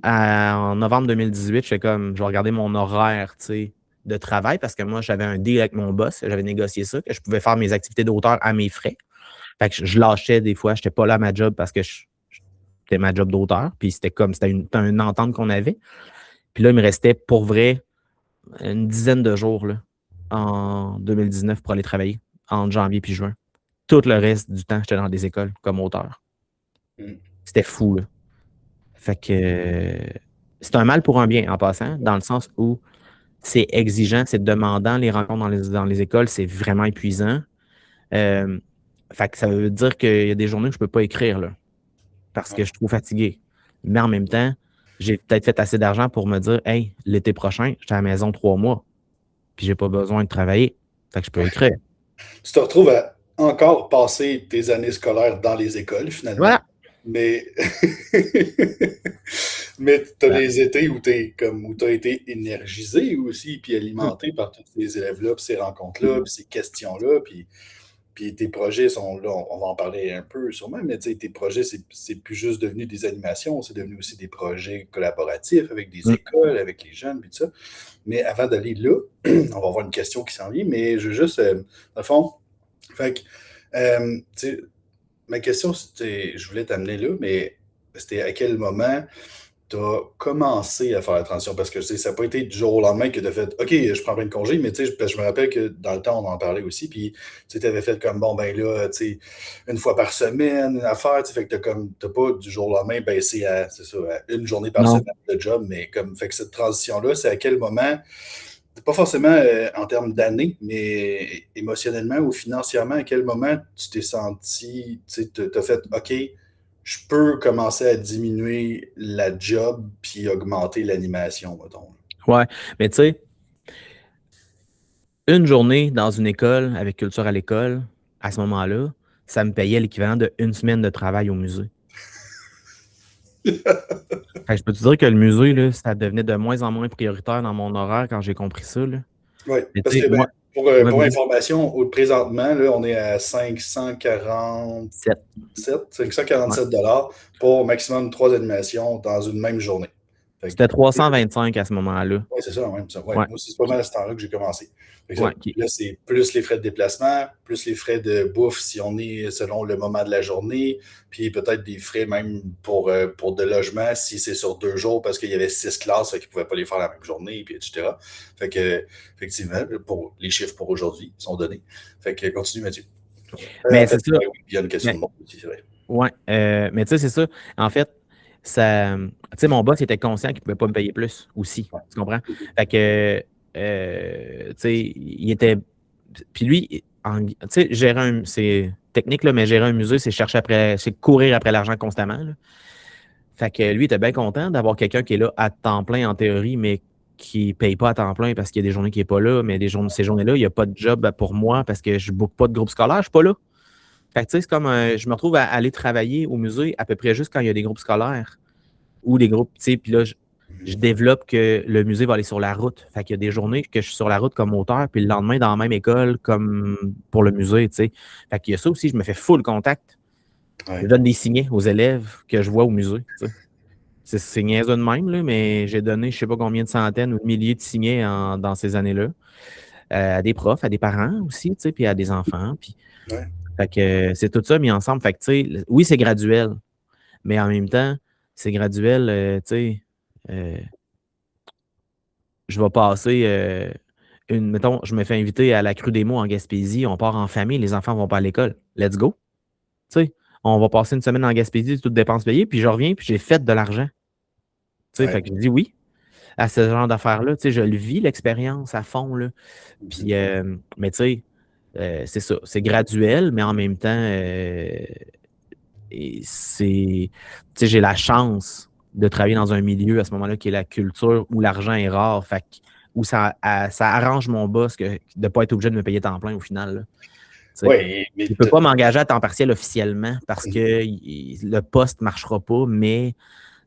en novembre 2018, je fais comme, je vais regarder mon horaire, tu sais, de travail parce que moi, j'avais un deal avec mon boss, j'avais négocié ça, que je pouvais faire mes activités d'auteur à mes frais. Fait que je lâchais des fois, je n'étais pas là à ma job parce que c'était ma job d'auteur, puis c'était une entente qu'on avait. Puis là, il me restait pour vrai une dizaine de jours là, en 2019 pour aller travailler, entre janvier puis juin. Tout le reste du temps, j'étais dans des écoles comme auteur. Mm. C'était fou, là. Fait que c'est un mal pour un bien en passant, dans le sens où c'est exigeant, c'est demandant, les rencontres dans les écoles, c'est vraiment épuisant. Fait que ça veut dire qu'il y a des journées où je ne peux pas écrire là, parce que Ouais. je suis trop fatigué. Mais en même temps, j'ai peut-être fait assez d'argent pour me dire, hey, l'été prochain, j'étais à la maison 3 mois, puis j'ai pas besoin de travailler. Fait que je peux Ouais. écrire. Tu te retrouves à encore passer tes années scolaires dans les écoles, finalement. Voilà. Mais, mais tu as des étés où tu as été énergisé aussi, puis Hum. alimenté par tous ces élèves-là, puis ces rencontres-là, puis ces questions-là, puis tes projets sont là, on va en parler un peu sûrement, mais tes projets, c'est plus juste devenu des animations, c'est devenu aussi des projets collaboratifs avec des Hum. écoles, avec les jeunes, puis tout ça. Mais avant d'aller là, on va avoir une question qui s'en vient, mais je veux juste, dans le fond, fait que, tu sais, ma question, c'était, je voulais t'amener là, mais c'était à quel moment tu as commencé à faire la transition? Parce que tu sais, ça n'a pas été du jour au lendemain que tu as fait OK, je prends plein de congés, mais tu sais, parce que je me rappelle que dans le temps, on en parlait aussi, puis tu avais fait comme bon, ben là, tu sais, une fois par semaine, une affaire, tu sais, fait que t'as pas du jour au lendemain baissé à, c'est ça, à une journée par Non. semaine de job, mais comme, fait que cette transition-là, c'est à quel moment, pas forcément en termes d'années, mais émotionnellement ou financièrement, à quel moment tu t'es senti, tu sais, t'as fait OK, je peux commencer à diminuer la job puis augmenter l'animation, mettons. Ouais, mais tu sais, une journée dans une école avec culture à l'école, à ce moment-là, ça me payait l'équivalent d'une semaine de travail au musée. Fait que je peux te dire que le musée, là, ça devenait de moins en moins prioritaire dans mon horaire quand j'ai compris ça. Là. Oui, Mais parce tu sais, que moi, ouais, pour vas-y, information, présentement, là, on est à 547, 7. Ouais. 547 pour maximum 3 animations dans une même journée. Fait que, C'était 325 à ce moment-là. oui, c'est ça, même ça. Ouais, Ouais. moi aussi, c'est pas mal à ce temps-là que j'ai commencé. Fait que Ouais, là, c'est plus les frais de déplacement, plus les frais de bouffe si on est selon le moment de la journée, puis peut-être des frais même pour de logement si c'est sur 2 jours parce qu'il y avait 6 classes, fait qu'ils ne pouvaient pas les faire la même journée, puis etc. Fait que, effectivement, pour les chiffres pour aujourd'hui sont donnés. Fait que continue, Mathieu. mais En fait, c'est ça. oui, il y a une question Mais, de monde aussi, c'est vrai. ouais, mais tu sais, c'est ça. En fait, ça, tu sais, mon boss était conscient qu'il ne pouvait pas me payer plus aussi. Ouais. Tu comprends? Fait que, tu sais, il était. Puis lui, tu sais, c'est technique, là, mais gérer un musée, c'est chercher après, c'est courir après l'argent constamment. Là. Fait que lui, il était bien content d'avoir quelqu'un qui est là à temps plein en théorie, mais qui ne paye pas à temps plein parce qu'il y a des journées qui n'est pas là, mais ces journées-là, il n'y a pas de job pour moi parce que je ne book pas de groupe scolaire, je ne suis pas là. Fait que tu sais, c'est comme je me retrouve à aller travailler au musée à peu près juste quand il y a des groupes scolaires ou des groupes, tu sais, puis là, je développe que le musée va aller sur la route. Fait qu'il y a des journées que je suis sur la route comme auteur, puis le lendemain dans la même école comme pour le musée, tu sais. Fait qu'il y a ça aussi, je me fais full contact. Ouais. Je donne des signets aux élèves que je vois au musée, tu sais. C'est niaiseux de même, là, mais j'ai donné je ne sais pas combien de centaines ou de milliers de signets dans ces années-là. À des profs, à des parents aussi, tu sais, puis à des enfants. Puis, Ouais. fait que c'est tout ça mis ensemble. Fait que, tu sais, oui, c'est graduel, mais en même temps, c'est graduel, tu sais, je vais passer mettons, je me fais inviter à la Crue des Mots en Gaspésie, on part en famille, les enfants vont pas à l'école. Let's go. Tu sais, on va passer une semaine en Gaspésie, toutes dépenses payées, puis je reviens, puis j'ai fait de l'argent. Tu sais, Ouais. fait que je dis oui à ce genre d'affaires-là. Tu sais, je le vis, l'expérience à fond, là. Puis, mais tu sais, c'est ça, c'est graduel, mais en même temps, et tu sais, j'ai la chance de travailler dans un milieu à ce moment-là qui est la culture où l'argent est rare, fait où ça arrange mon boss de ne pas être obligé de me payer temps plein au final. Là. Tu sais, Ouais, mais il ne peut pas m'engager à temps partiel officiellement parce que le poste ne marchera pas, mais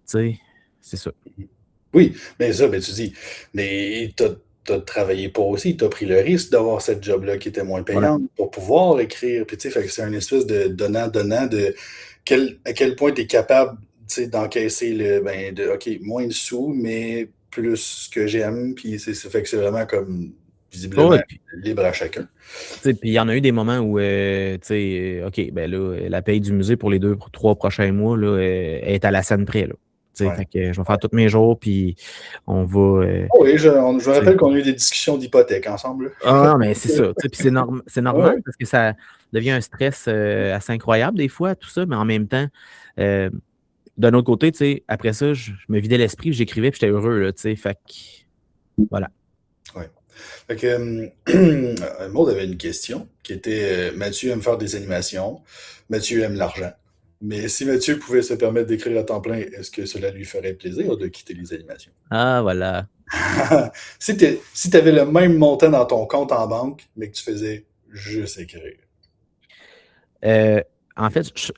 tu sais, c'est ça. oui, mais ça, ben, tu dis, mais tu as travaillé pour aussi, tu as pris le risque d'avoir cette job-là qui était moins Voilà. payante pour pouvoir écrire. Puis, tu sais, fait que c'est une espèce de donnant-donnant de à quel point tu es capable, tu sais, d'encaisser OK, moins de sous, mais plus ce que j'aime. Puis, ça fait que c'est vraiment comme, visiblement, Oh, libre à chacun. puis il y en a eu des moments où, tu sais, OK, ben là, la paye du musée pour les 3 prochains mois, là, est à la scène près, là. Tu sais, Ouais. fait que je vais faire tous mes jours, puis on va. Oh oui, je me Tu sais. rappelle qu'on a eu des discussions d'hypothèque ensemble. Ah non, mais c'est ça. Tu sais, puis c'est Ouais. normal parce que ça devient un stress assez incroyable des fois, tout ça, mais en même temps, euh, d'un autre côté, tu sais, après ça, je me vidais l'esprit, j'écrivais, puis j'étais heureux, là, tu sais, fait que, voilà. Ouais. Fait que, Maud avait une question qui était Mathieu aime faire des animations, Mathieu aime l'argent. Mais si Mathieu pouvait se permettre d'écrire à temps plein, est-ce que cela lui ferait plaisir de quitter les animations? Ah, voilà. Si tu avais le même montant dans ton compte en banque, mais que tu faisais juste écrire. En fait, tu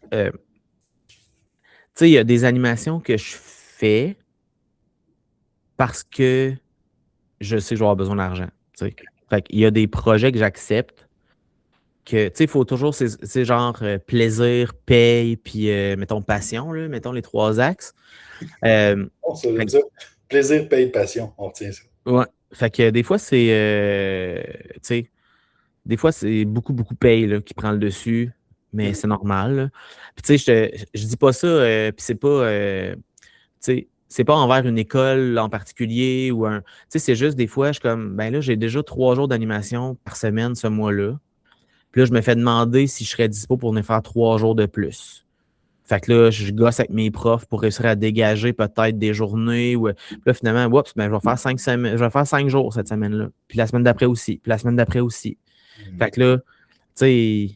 sais, il y a des animations que je fais parce que je sais que je vais avoir besoin d'argent. Tu sais. Fait qu'il y a des projets que j'accepte que, tu sais, il faut toujours, c'est genre plaisir, paye, puis mettons passion, là, mettons les 3 axes. Oh, ça, Fait j'aime ça. Plaisir, paye, passion. On retient ça. ouais. Fait que des fois, tu sais, des fois, c'est beaucoup, beaucoup paye là, qui prend le dessus, mais c'est normal. Là. Puis tu sais, je dis pas ça, puis c'est pas, tu sais, c'est pas envers une école en particulier ou un. Tu sais, c'est juste des fois, je suis comme, ben là, j'ai déjà 3 jours d'animation par semaine ce mois-là. Puis là, je me fais demander si je serais dispo pour venir faire 3 jours de plus. Fait que là, je gosse avec mes profs pour réussir à dégager peut-être des journées. Puis là, finalement, oups, ben, je vais faire 5 jours cette semaine-là. Puis la semaine d'après aussi. Puis la semaine d'après aussi. Fait que là, tu sais,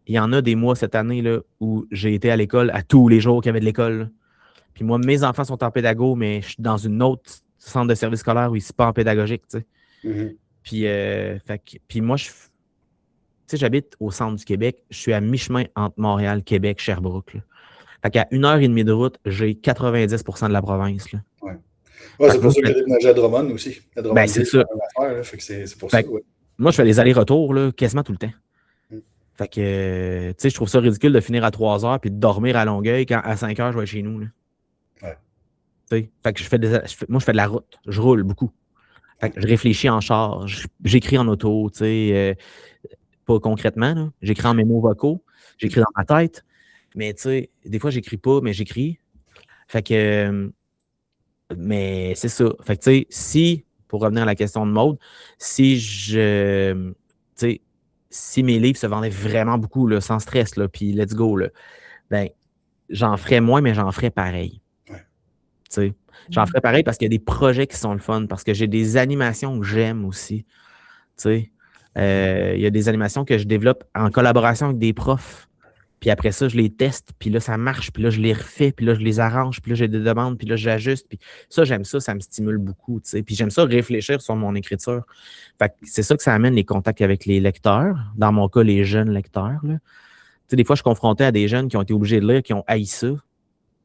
il y en a des mois cette année là, où j'ai été à l'école à tous les jours qu'il y avait de l'école. Là. Puis moi, mes enfants sont en pédago, mais je suis dans une autre centre de service scolaire où ils ne sont pas en pédagogique, tu sais. Mhm. Puis moi, j'habite au centre du Québec. Je suis à mi-chemin entre Montréal, Québec, Sherbrooke. Là. Fait qu'à 1 heure et demie de route, j'ai 90% de la province. Là. Ouais, Fait c'est que pour moi, ça que j'ai déménagé à Drummond aussi. À ben, c'est Drummondville, c'est ça. la même affaire, là, fait que c'est pour ça, Fait que ouais. moi, je fais les allers-retours là, quasiment tout le temps. Mm. Fait que, tu sais, je trouve ça ridicule de finir à 3 heures puis de dormir à Longueuil quand à 5 heures, je vais être chez nous. Là. Ouais. Fait que moi, je fais de la route. Je roule beaucoup. Fait que je réfléchis en char. J'écris en auto, tu sais. Pas concrètement, là. J'écris en mémo vocaux. J'écris dans ma tête. Mais, tu sais, des fois, j'écris pas, mais j'écris. Fait que, mais c'est ça. Fait que, tu sais, pour revenir à la question de Maud, si tu sais, si mes livres se vendaient vraiment beaucoup, là, sans stress, là, puis let's go, là, ben, j'en ferais moins, mais j'en ferais pareil. Ouais. Tu sais, j'en ferais pareil parce qu'il y a des projets qui sont le fun, parce que j'ai des animations que j'aime aussi. Tu sais, il y a des animations que je développe en collaboration avec des profs. Puis après ça, je les teste, puis là, ça marche, puis là, je les refais, puis là, je les arrange, puis là, j'ai des demandes, puis là, j'ajuste. Puis ça, j'aime ça me stimule beaucoup, tu sais. Puis j'aime ça réfléchir sur mon écriture. Fait que c'est ça que ça amène les contacts avec les lecteurs. Dans mon cas, les jeunes lecteurs, là. Tu sais, des fois, je suis confronté à des jeunes qui ont été obligés de lire, qui ont haï ça.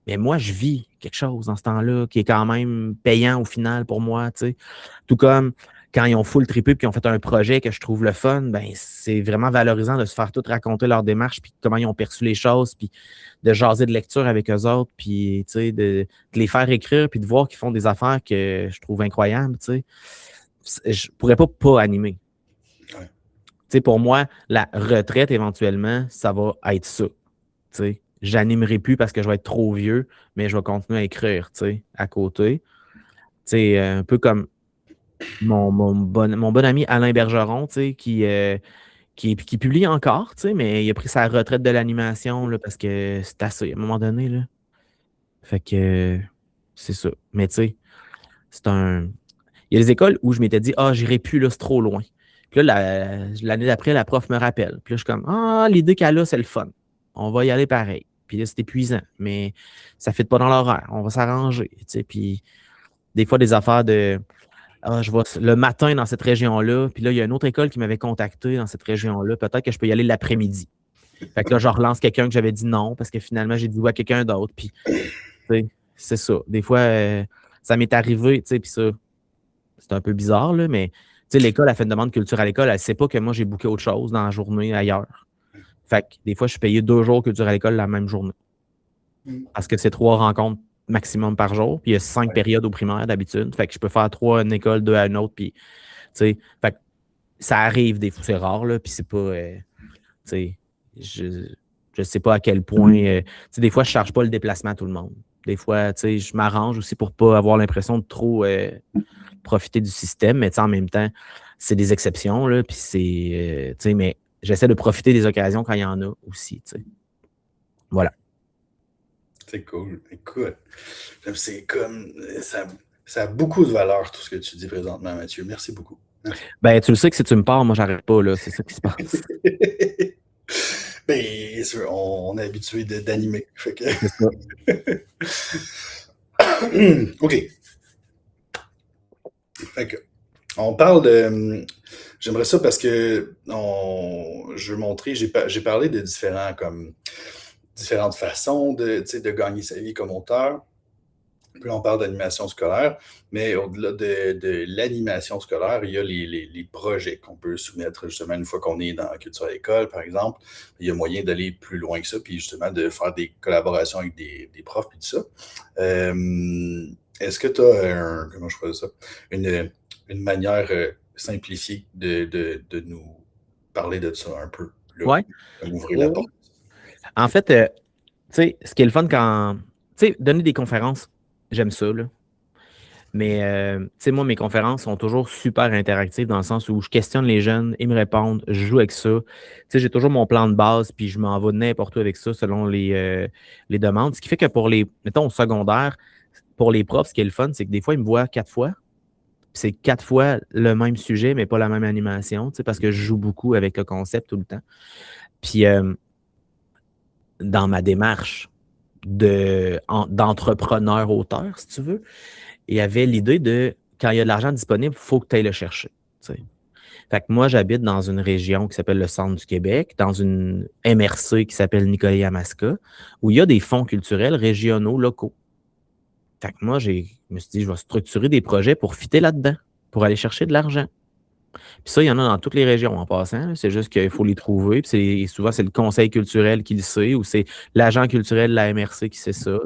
Mais moi, je vis quelque chose dans ce temps-là qui est quand même payant au final pour moi, tu sais. Tout comme quand ils ont full trippé et qu'ils ont fait un projet que je trouve le fun, ben c'est vraiment valorisant de se faire tout raconter leur démarche puis comment ils ont perçu les choses puis de jaser de lecture avec eux autres puis, tu sais, de les faire écrire puis de voir qu'ils font des affaires que je trouve incroyables, tu sais. Je pourrais pas animer. Ouais. Tu sais, pour moi, la retraite, éventuellement, ça va être ça, tu sais. J'animerai plus parce que je vais être trop vieux, mais je vais continuer à écrire, tu sais, à côté. Tu sais, un peu comme mon bon ami Alain Bergeron, tu sais, qui publie encore, tu sais, mais il a pris sa retraite de l'animation, là, parce que c'est assez, à un moment donné, là. Fait que c'est ça. Mais tu sais, c'est un... Il y a des écoles où je m'étais dit, j'irai plus, là, c'est trop loin. Puis là, l'année d'après, la prof me rappelle. Puis là, je suis comme, l'idée qu'elle a, c'est le fun. On va y aller pareil. Puis là, c'est épuisant, mais ça ne fit pas dans l'horaire. On va s'arranger, tu sais. Puis des fois, des affaires de, je vais le matin dans cette région-là. Puis là, il y a une autre école qui m'avait contacté dans cette région-là. Peut-être que je peux y aller l'après-midi. Fait que là, je relance quelqu'un que j'avais dit non parce que finalement, j'ai dit oui à quelqu'un d'autre. Puis, tu sais, c'est ça. Des fois, ça m'est arrivé, tu sais, puis ça, c'est un peu bizarre, là, mais tu sais, l'école a fait une demande culture à l'école. Elle ne sait pas que moi, j'ai booké autre chose dans la journée ailleurs. Fait que des fois, je suis payé 2 jours culture à l'école la même journée. Parce que c'est 3 rencontres maximum par jour. Puis il y a 5 périodes au primaire d'habitude. Fait que je peux faire 3 à une école, 2 à une autre. Puis, tu sais, fait que ça arrive des fois, c'est rare, là. Puis c'est pas, tu sais, je sais pas à quel point. Tu sais, des fois, je charge pas le déplacement à tout le monde. Des fois, tu sais, je m'arrange aussi pour pas avoir l'impression de trop profiter du système. Mais tu sais, en même temps, c'est des exceptions, là. Puis c'est, tu sais, mais j'essaie de profiter des occasions quand il y en a aussi, tu sais. Voilà. C'est cool. Écoute, c'est comme ça a beaucoup de valeur, tout ce que tu dis présentement, Mathieu. Merci beaucoup. Merci. Ben, tu le sais que si tu me parles, moi, j'arrête pas, là. C'est ça qui se passe. Bien sûr, on est habitué d'animer. Que... C'est ça. OK. Fait que, on parle de... J'aimerais ça parce que je veux montrer, j'ai parlé de différentes façons de gagner sa vie comme auteur. Puis là, on parle d'animation scolaire, mais au-delà de l'animation scolaire, il y a les projets qu'on peut soumettre justement une fois qu'on est dans la culture à l'école, par exemple. Il y a moyen d'aller plus loin que ça, puis justement de faire des collaborations avec des profs, puis tout ça. Est-ce que tu as comment je pourrais dire ça? Une manière simplifiée de nous parler de ça un peu? Là, ouais. Ouvrir la porte. En fait, tu sais, ce qui est le fun quand... Tu sais, donner des conférences, j'aime ça, là. Mais, tu sais, moi, mes conférences sont toujours super interactives dans le sens où je questionne les jeunes, ils me répondent, je joue avec ça. Tu sais, j'ai toujours mon plan de base, puis je m'en vais n'importe où avec ça selon les demandes. Ce qui fait que pour mettons, au secondaire, pour les profs, ce qui est le fun, c'est que des fois, ils me voient 4 fois. C'est 4 fois le même sujet, mais pas la même animation, tu sais, parce que je joue beaucoup avec le concept tout le temps. Puis, dans ma démarche d'entrepreneur-auteur, si tu veux, il y avait l'idée de quand il y a de l'argent disponible, il faut que tu ailles le chercher. T'sais. Fait que moi, j'habite dans une région qui s'appelle le centre du Québec, dans une MRC qui s'appelle Nicolet-Yamaska, où il y a des fonds culturels régionaux, locaux. Fait que moi, je me suis dit, je vais structurer des projets pour fitter là-dedans, pour aller chercher de l'argent. Puis ça, il y en a dans toutes les régions en passant. Là. C'est juste qu'il faut les trouver. Puis souvent, c'est le conseil culturel qui le sait ou c'est l'agent culturel de la MRC qui sait ça.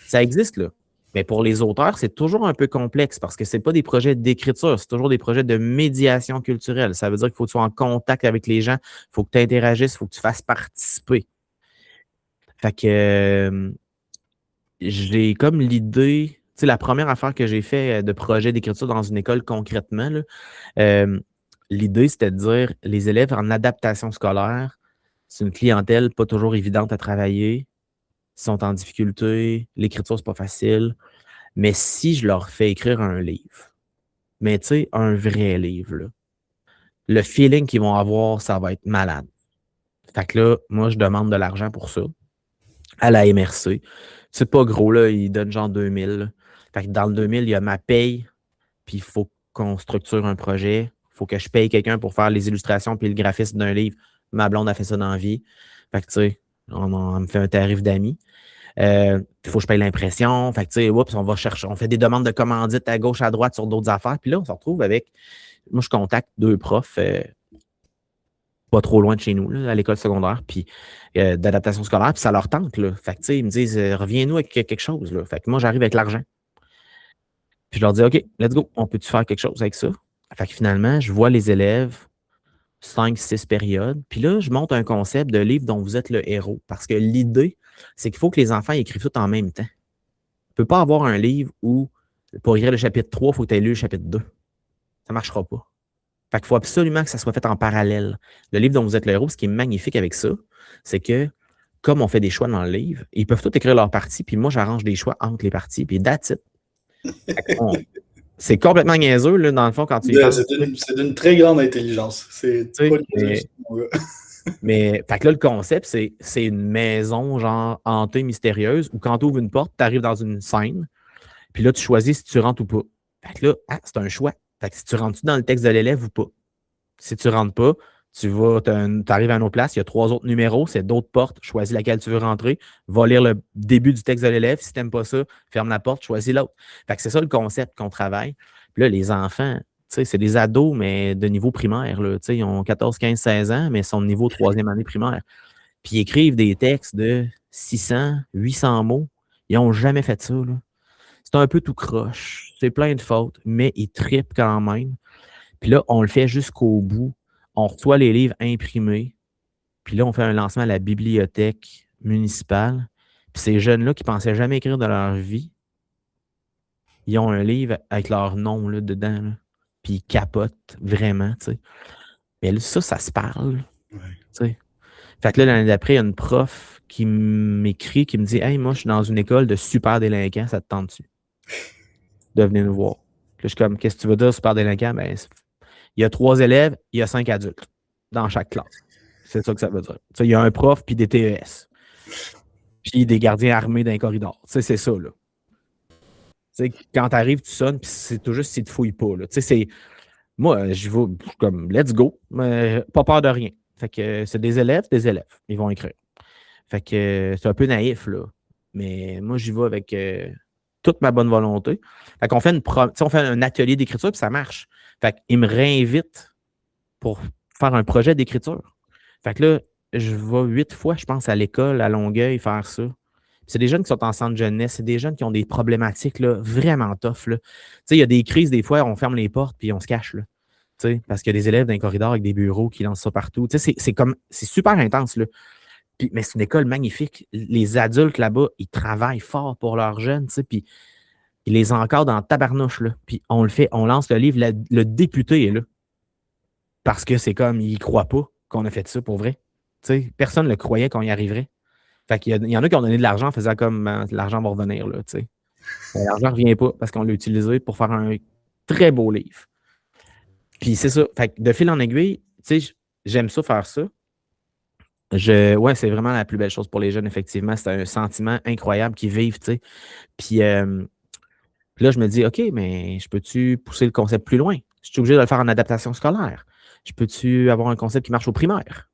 Ça existe, là. Mais pour les auteurs, c'est toujours un peu complexe parce que ce n'est pas des projets d'écriture, c'est toujours des projets de médiation culturelle. Ça veut dire qu'il faut que tu sois en contact avec les gens, il faut que tu interagisses, il faut que tu fasses participer. Fait que j'ai comme l'idée, tu sais, la première affaire que j'ai fait de projet d'écriture dans une école concrètement, là, l'idée, c'était de dire les élèves en adaptation scolaire, c'est une clientèle pas toujours évidente à travailler, ils sont en difficulté, l'écriture, c'est pas facile. Mais si je leur fais écrire un livre, mais tu sais, un vrai livre, là, le feeling qu'ils vont avoir, ça va être malade. Fait que là, moi, je demande de l'argent pour ça à la MRC. C'est pas gros, là, ils donnent genre 2000. Là. Fait que dans le 2000, il y a ma paye, puis il faut qu'on structure un projet. Il faut que je paye quelqu'un pour faire les illustrations puis le graphisme d'un livre. Ma blonde a fait ça dans la vie. Fait que tu sais, on me fait un tarif d'amis. Il faut que je paye l'impression. Fait que, tu sais, oups, on va chercher, on fait des demandes de commandite à gauche, à droite sur d'autres affaires. Puis là, on se retrouve avec. Moi, je contacte 2 profs pas trop loin de chez nous, là, à l'école secondaire, puis d'adaptation scolaire, puis ça leur tente. Là. Fait que, tu sais, ils me disent, reviens-nous avec quelque chose. Là. Fait que moi, j'arrive avec l'argent. Puis je leur dis, OK, let's go, on peut-tu faire quelque chose avec ça? Fait que finalement, je vois les élèves 5-6 périodes. Puis là, je monte un concept de livre dont vous êtes le héros. Parce que l'idée, c'est qu'il faut que les enfants écrivent tout en même temps. Tu ne peux pas avoir un livre où, pour écrire le chapitre 3, il faut que tu aies lu le chapitre 2. Ça ne marchera pas. Fait qu'il faut absolument que ça soit fait en parallèle. Le livre dont vous êtes le héros, ce qui est magnifique avec ça, c'est que, comme on fait des choix dans le livre, ils peuvent tous écrire leur partie, puis moi, j'arrange des choix entre les parties, puis that's it. C'est complètement niaiseux, là, dans le fond, quand tu y penses. C'est d'une très grande intelligence. C'est pas niaiseux, mon gars. Mais, fait que là, le concept, c'est une maison, genre, hantée, mystérieuse, où quand tu ouvres une porte, tu arrives dans une scène, puis là, tu choisis si tu rentres ou pas. Fait que là, c'est un choix. Fait que si tu rentres dans le texte de l'élève ou pas. Si tu rentres pas, tu arrives à une autre place, il y a 3 autres numéros, c'est d'autres portes, choisis laquelle tu veux rentrer, va lire le début du texte de l'élève. Si tu n'aimes pas ça, ferme la porte, choisis l'autre. Fait que c'est ça le concept qu'on travaille. Puis là, les enfants, c'est des ados, mais de niveau primaire. Là, ils ont 14, 15, 16 ans, mais ils sont de niveau 3e année primaire. Puis ils écrivent des textes de 600, 800 mots. Ils n'ont jamais fait ça. Là. C'est un peu tout croche. C'est plein de fautes, mais ils trippent quand même. Puis là, on le fait jusqu'au bout. On reçoit les livres imprimés. Puis là, on fait un lancement à la bibliothèque municipale. Puis ces jeunes-là qui ne pensaient jamais écrire de leur vie, ils ont un livre avec leur nom là, dedans. Là. Puis ils capotent vraiment, tu sais. Mais là, ça se parle. Ouais. Tu sais. Fait que là, l'année d'après, il y a une prof qui m'écrit, qui me dit « Hey, moi, je suis dans une école de super délinquants, ça te tente-tu? De venir nous voir. » Puis là, je suis comme « Qu'est-ce que tu veux dire, super délinquant? » Ben, il y a 3 élèves, il y a 5 adultes dans chaque classe. C'est ça que ça veut dire. Il y a un prof puis des TES. Puis des gardiens armés dans les corridors. C'est ça, là. T'sais, quand tu arrives, tu sonnes, puis c'est tout juste si tu ne te fouilles pas. Là. Moi, je vais comme let's go, mais pas peur de rien. Fait que c'est des élèves. Ils vont écrire. Fait que c'est un peu naïf, là. Mais moi, j'y vais avec toute ma bonne volonté. Fait qu'on fait on fait un atelier d'écriture, puis ça marche. Fait qu'ils me réinvitent pour faire un projet d'écriture. Fait que là, je vais 8 fois, je pense, à l'école, à Longueuil, faire ça. C'est des jeunes qui sont en centre jeunesse, c'est des jeunes qui ont des problématiques là, vraiment tough. Il y a des crises, des fois, on ferme les portes puis on se cache. Là, parce qu'il y a des élèves dans les corridors avec des bureaux qui lancent ça partout. C'est super intense. Là. Puis, mais c'est une école magnifique. Les adultes là-bas, ils travaillent fort pour leurs jeunes. Puis ils les encadrent dans tabarnouche. Là. Puis on le fait, on lance le livre, le député est là. Parce que c'est comme, il ne croit pas qu'on a fait ça pour vrai. Personne ne le croyait qu'on y arriverait. Fait qu'il y en a qui ont donné de l'argent en faisant comme l'argent va revenir. Là, l'argent ne revient pas parce qu'on l'a utilisé pour faire un très beau livre. Puis c'est ça. Fait que de fil en aiguille, j'aime ça faire ça. Ouais, c'est vraiment la plus belle chose pour les jeunes, effectivement. C'est un sentiment incroyable qu'ils vivent, tu sais. Puis là, je me dis, OK, mais je peux-tu pousser le concept plus loin? Je suis obligé de le faire en adaptation scolaire. Je peux-tu avoir un concept qui marche au primaire?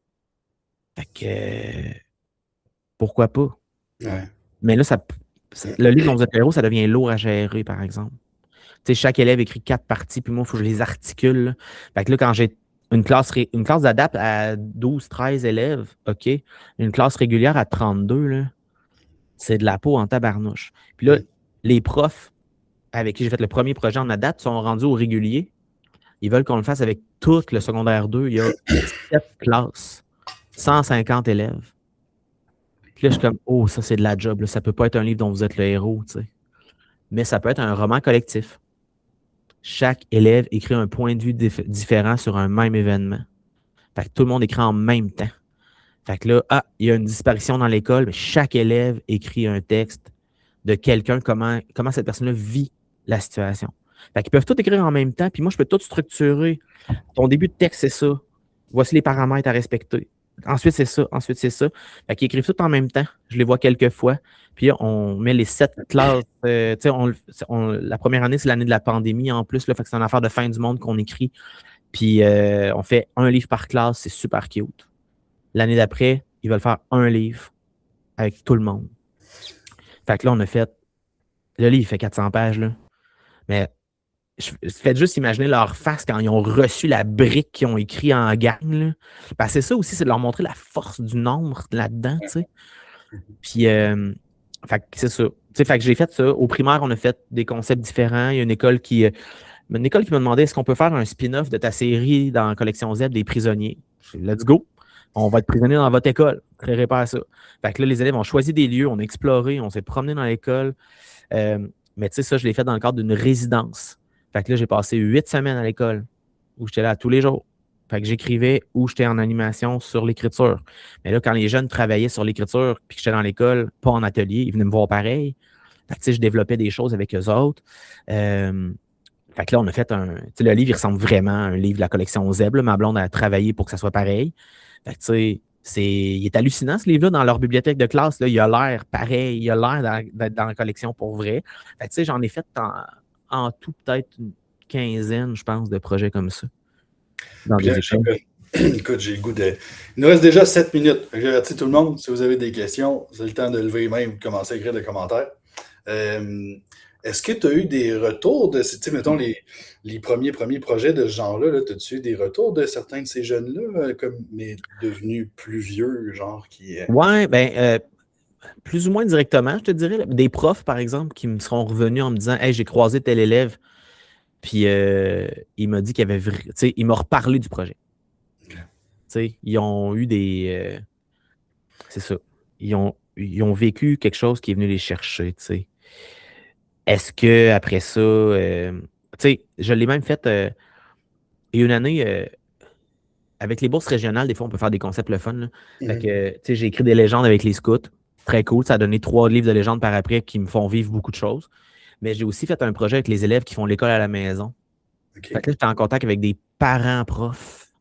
Fait que pourquoi pas? Ouais. Mais là, le livre dont vous êtes le héros, ça devient lourd à gérer, par exemple. Tu sais, chaque élève écrit 4 parties, puis moi, il faut que je les articule, là. Fait que là, quand j'ai une classe d'adapt à 12, 13 élèves, OK, une classe régulière à 32, là, c'est de la peau en tabarnouche. Puis là, Mm. les profs avec qui j'ai fait le premier projet en adapt sont rendus au régulier. Ils veulent qu'on le fasse avec tout le secondaire 2. Il y a 7 classes, 150 élèves. Puis là, je suis comme, oh, ça, c'est de la job, là. Ça peut pas être un livre dont vous êtes le héros, tu sais. Mais ça peut être un roman collectif. Chaque élève écrit un point de vue différent sur un même événement. Fait que tout le monde écrit en même temps. Fait que là, il y a une disparition dans l'école, mais chaque élève écrit un texte de quelqu'un, comment cette personne-là vit la situation. Fait qu'ils peuvent tout écrire en même temps, puis moi, je peux tout structurer. Ton début de texte, c'est ça. Voici les paramètres à respecter. Ensuite, c'est ça. Ensuite, c'est ça. Fait qu'ils écrivent tout en même temps. Je les vois quelques fois. Puis là, on met les 7 classes. Tu sais, la première année, c'est l'année de la pandémie en plus. Là, fait que c'est une affaire de fin du monde qu'on écrit. Puis on fait un livre par classe. C'est super cute. L'année d'après, ils veulent faire un livre avec tout le monde. Fait que là, on a fait. Le livre, il fait 400 pages, là. Mais faites juste imaginer leur face quand ils ont reçu la brique qu'ils ont écrit en gang, là. Parce que c'est ça aussi, c'est de leur montrer la force du nombre là-dedans, tu sais. Puis, fait que c'est ça. Tu sais, fait que j'ai fait ça. Au primaire, on a fait des concepts différents. Il y a une école qui m'a demandé est-ce qu'on peut faire un spin-off de ta série dans Collection Z des prisonniers. J'ai dit, let's go. On va être prisonnier dans votre école. Créerez pas à ça. Fait que là, les élèves ont choisi des lieux, on a exploré, on s'est promené dans l'école. Mais tu sais, ça, je l'ai fait dans le cadre d'une résidence. Fait que là, j'ai passé 8 semaines à l'école où j'étais là tous les jours. Fait que j'écrivais ou j'étais en animation sur l'écriture. Mais là, quand les jeunes travaillaient sur l'écriture puis que j'étais dans l'école, pas en atelier, ils venaient me voir pareil. Fait que tu sais, je développais des choses avec eux autres. Fait que là, on a fait un. Tu sais, le livre, il ressemble vraiment à un livre de la collection Zeb. Là. Ma blonde a travaillé pour que ça soit pareil. Fait que tu sais, il est hallucinant ce livre-là dans leur bibliothèque de classe. Là, il a l'air pareil, il a l'air d'être dans la collection pour vrai. Fait que tu sais, j'en ai fait en tout peut-être une quinzaine, je pense, de projets comme ça dans Bien, des écoles. écoute, j'ai le goût de. Il nous reste déjà 7 minutes. J'avertis tout le monde, si vous avez des questions, c'est le temps de lever les mains ou de commencer à écrire des commentaires. Est-ce que tu as eu des retours de, tu sais, mettons, les premiers projets de ce genre-là, -là, as-tu eu des retours de certains de ces jeunes-là, comme mais devenus plus vieux, genre qui. Ouais, ben, plus ou moins directement, je te dirais. Là. Des profs, par exemple, qui me seront revenus en me disant hey, j'ai croisé tel élève, puis il m'a dit qu'il avait. Tu sais, il m'a reparlé du projet. Ok. Tu sais, ils ont eu des. C'est ça. Ils ont vécu quelque chose qui est venu les chercher, tu sais. Est-ce que après ça, tu sais, je l'ai même fait il y a une année, avec les bourses régionales, des fois, on peut faire des concepts le fun. Là. Fait Mhm. que, tu sais, j'ai écrit des légendes avec les scouts. Très cool. Ça a donné 3 livres de légendes par après qui me font vivre beaucoup de choses. Mais j'ai aussi fait un projet avec les élèves qui font l'école à la maison. Fait OK. que là, j'étais en contact avec des parents profs,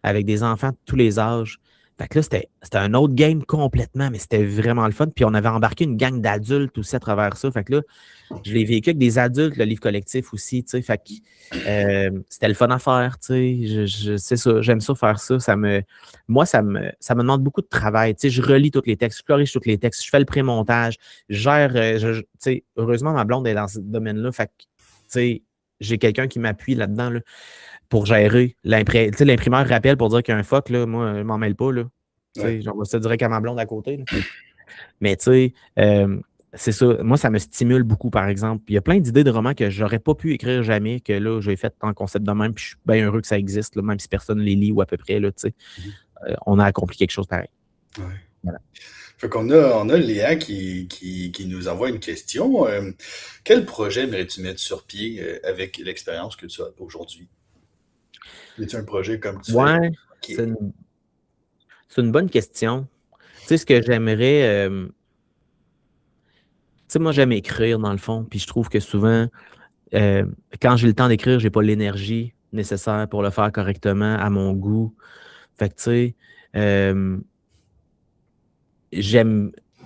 avec des enfants de tous les âges. Fait que là, c'était un autre game complètement, mais c'était vraiment le fun. Puis on avait embarqué une gang d'adultes aussi à travers ça. Fait que là, je l'ai vécu avec des adultes, le livre collectif aussi, tu sais. Fait que c'était le fun à faire, tu sais. C'est ça, j'aime ça faire ça. Moi, ça me demande beaucoup de travail. Tu sais, je relis tous les textes, je corrige tous les textes, je fais le pré-montage, je gère, tu sais, heureusement, ma blonde est dans ce domaine-là. Fait que, tu sais, j'ai quelqu'un qui m'appuie là-dedans, là, pour gérer. Tu sais, l'imprimeur rappelle pour dire qu'il y a un fuck, là, moi, je m'en mêle pas, là. Tu Ouais. sais, j'envoie ça direct à ma blonde à côté, là. Mais tu sais, c'est ça. Moi, ça me stimule beaucoup, par exemple. Il y a plein d'idées de romans que j'aurais pas pu écrire jamais, que là, j'ai fait en concept de même, puis je suis bien heureux que ça existe, là, même si personne ne les lit ou à peu près, là, tu sais. Mhm. On a accompli quelque chose pareil. Ouais. Voilà. Fait qu'on a Léa qui nous envoie une question. Quel projet aimerais-tu mettre sur pied avec l'expérience que tu as aujourd'hui? Y a-t-il un projet comme tu fais? Ouais, OK. c'est une bonne question. Tu sais, ce que j'aimerais, tu sais, moi, j'aime écrire, dans le fond, puis je trouve que souvent, euh, quand j'ai le temps d'écrire, j'ai pas l'énergie nécessaire pour le faire correctement, à mon goût. Fait que, tu sais,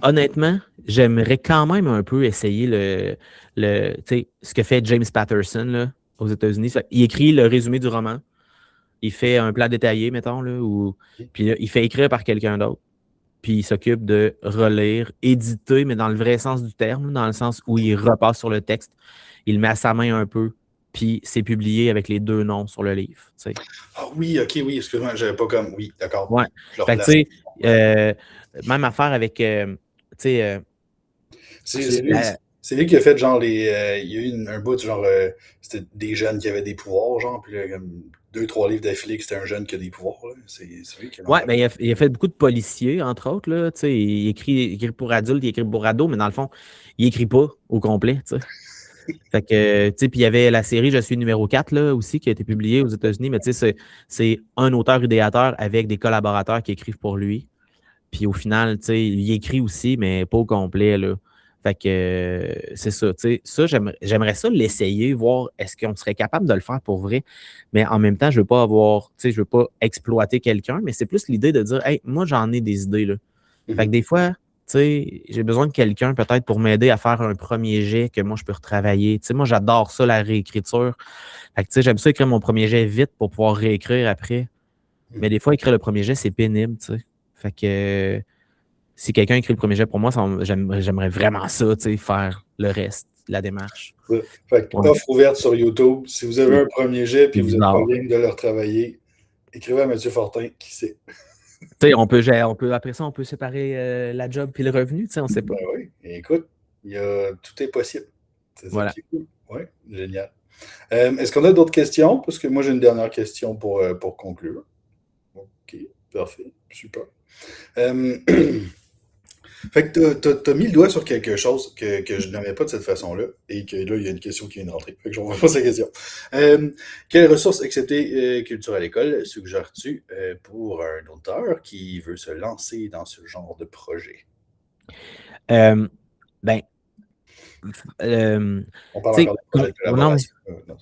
honnêtement, j'aimerais quand même un peu essayer ce que fait James Patterson là, aux États-Unis. Il écrit le résumé du roman. Il fait un plat détaillé, mettons, là, puis là, il fait écrire par quelqu'un d'autre. Puis il s'occupe de relire, éditer, mais dans le vrai sens du terme, dans le sens où il repasse sur le texte, il le met à sa main un peu, puis c'est publié avec les 2 noms sur le livre. Tu sais. Ah oui, ok, oui, excuse-moi, j'avais pas comme. Oui, d'accord. Ouais. Je le Fait que, replace. tu sais, même affaire avec, tu sais, C'est lui qui a fait genre il y a eu un bout, genre, c'était des jeunes qui avaient des pouvoirs, genre, puis là, comme 2, 3 livres d'affilée que c'était un jeune qui a des pouvoirs, là. C'est lui qui a ouais, ben, il a fait beaucoup de policiers, entre autres, là, tu sais, il écrit pour adultes, il écrit pour ados, mais dans le fond, il écrit pas au complet, tu sais. Fait que, tu sais, puis il y avait la série Je suis numéro 4, là, aussi, qui a été publiée aux États-Unis, mais tu sais, c'est un auteur-idéateur avec des collaborateurs qui écrivent pour lui. Puis au final, tu sais, il écrit aussi, mais pas au complet, là. Fait que c'est ça, tu sais. Ça, j'aimerais ça l'essayer, voir est-ce qu'on serait capable de le faire pour vrai. Mais en même temps, je veux pas avoir, tu sais, je veux pas exploiter quelqu'un, mais c'est plus l'idée de dire, hey, moi, j'en ai des idées, là. Fait que des fois, tu sais, j'ai besoin de quelqu'un peut-être pour m'aider à faire un premier jet que moi, je peux retravailler. Tu sais, moi, j'adore ça, la réécriture. Fait que, tu sais, j'aime ça écrire mon premier jet vite pour pouvoir réécrire après. Mais des fois, écrire le premier jet, c'est pénible, tu sais. Fait que si quelqu'un écrit le premier jet pour moi, j'aimerais vraiment ça, tu sais, faire le reste, la démarche. Ouais. Fait que Ouais. offre ouverte sur YouTube. Si vous avez un premier jet et C'est vous n'êtes pas bizarre. game de le retravailler, écrivez à Mathieu Fortin, qui sait. Tu sais, après ça, on peut séparer la job puis le revenu, tu sais, on sait pas. Ben oui, écoute, tout est possible. C'est ça Voilà. qui est cool. Oui, génial. Est-ce qu'on a d'autres questions? Parce que moi, j'ai une dernière question pour conclure. OK, parfait, super. Euh, Fait que t'as mis le doigt sur quelque chose que je n'avais pas de cette façon-là, et que là, il y a une question qui vient de rentrer. Fait que je vais poser la question. Quelles ressources excepté culture à l'école suggères-tu pour un auteur qui veut se lancer dans ce genre de projet? Euh, ben, euh, On parle tu sais, encore de projet de non, mais collaboration.